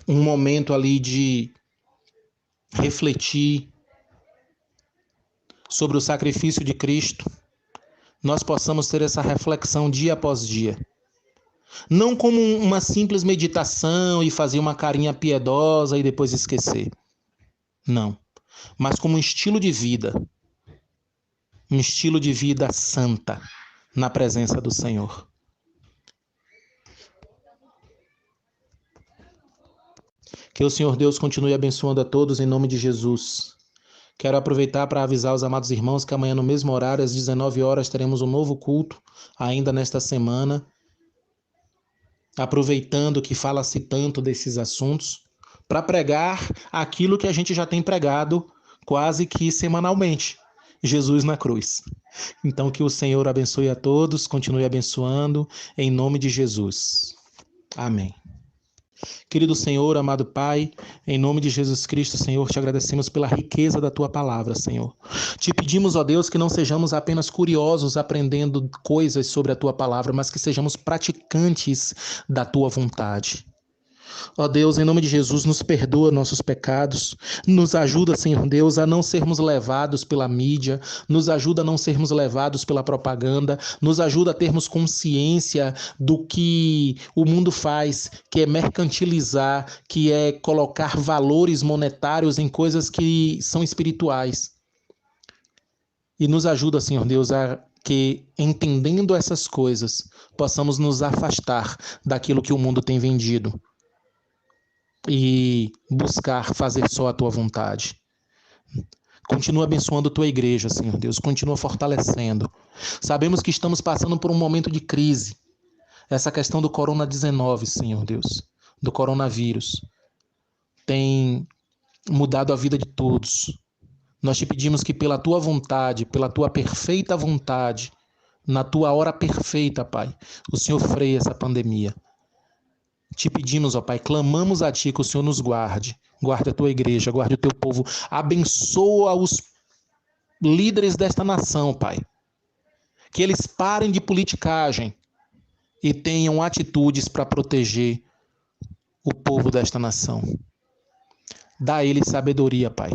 um momento ali de refletir sobre o sacrifício de Cristo, nós possamos ter essa reflexão dia após dia. Não como uma simples meditação e fazer uma carinha piedosa e depois esquecer. Não. Mas como um estilo de vida. Um estilo de vida santa na presença do Senhor. Que o Senhor Deus continue abençoando a todos em nome de Jesus. Quero aproveitar para avisar os amados irmãos que amanhã no mesmo horário, às 19 horas, teremos um novo culto, ainda nesta semana. Aproveitando que fala-se tanto desses assuntos, para pregar aquilo que a gente já tem pregado quase que semanalmente, Jesus na cruz. Então que o Senhor abençoe a todos, continue abençoando, em nome de Jesus. Amém. Querido Senhor, amado Pai, em nome de Jesus Cristo, Senhor, te agradecemos pela riqueza da Tua palavra, Senhor. Te pedimos, ó Deus, que não sejamos apenas curiosos aprendendo coisas sobre a Tua palavra, mas que sejamos praticantes da Tua vontade. Ó Deus, em nome de Jesus, nos perdoa nossos pecados, nos ajuda, Senhor Deus, a não sermos levados pela mídia, nos ajuda a não sermos levados pela propaganda, nos ajuda a termos consciência do que o mundo faz, que é mercantilizar, que é colocar valores monetários em coisas que são espirituais. E nos ajuda, Senhor Deus, a que, entendendo essas coisas, possamos nos afastar daquilo que o mundo tem vendido e buscar fazer só a Tua vontade. Continua abençoando a Tua igreja, Senhor Deus. Continua fortalecendo. Sabemos que estamos passando por um momento de crise. Essa questão do Corona-19, Senhor Deus, do coronavírus, tem mudado a vida de todos. Nós te pedimos que pela Tua vontade, pela Tua perfeita vontade, na Tua hora perfeita, Pai, o Senhor freie essa pandemia. Te pedimos, ó Pai, clamamos a Ti que o Senhor nos guarde. Guarde a Tua igreja, guarde o Teu povo. Abençoa os líderes desta nação, Pai. Que eles parem de politicagem e tenham atitudes para proteger o povo desta nação. Dá a eles sabedoria, Pai,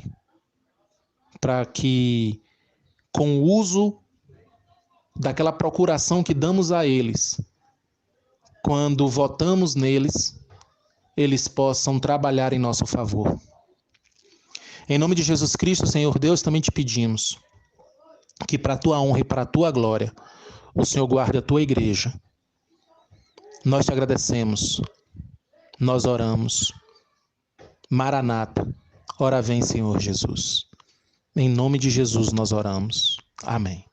para que, com o uso daquela procuração que damos a eles, quando votamos neles, eles possam trabalhar em nosso favor. Em nome de Jesus Cristo, Senhor Deus, também te pedimos que para a Tua honra e para a Tua glória, o Senhor guarde a Tua igreja. Nós te agradecemos, nós oramos. Maranata, ora vem, Senhor Jesus. Em nome de Jesus nós oramos. Amém.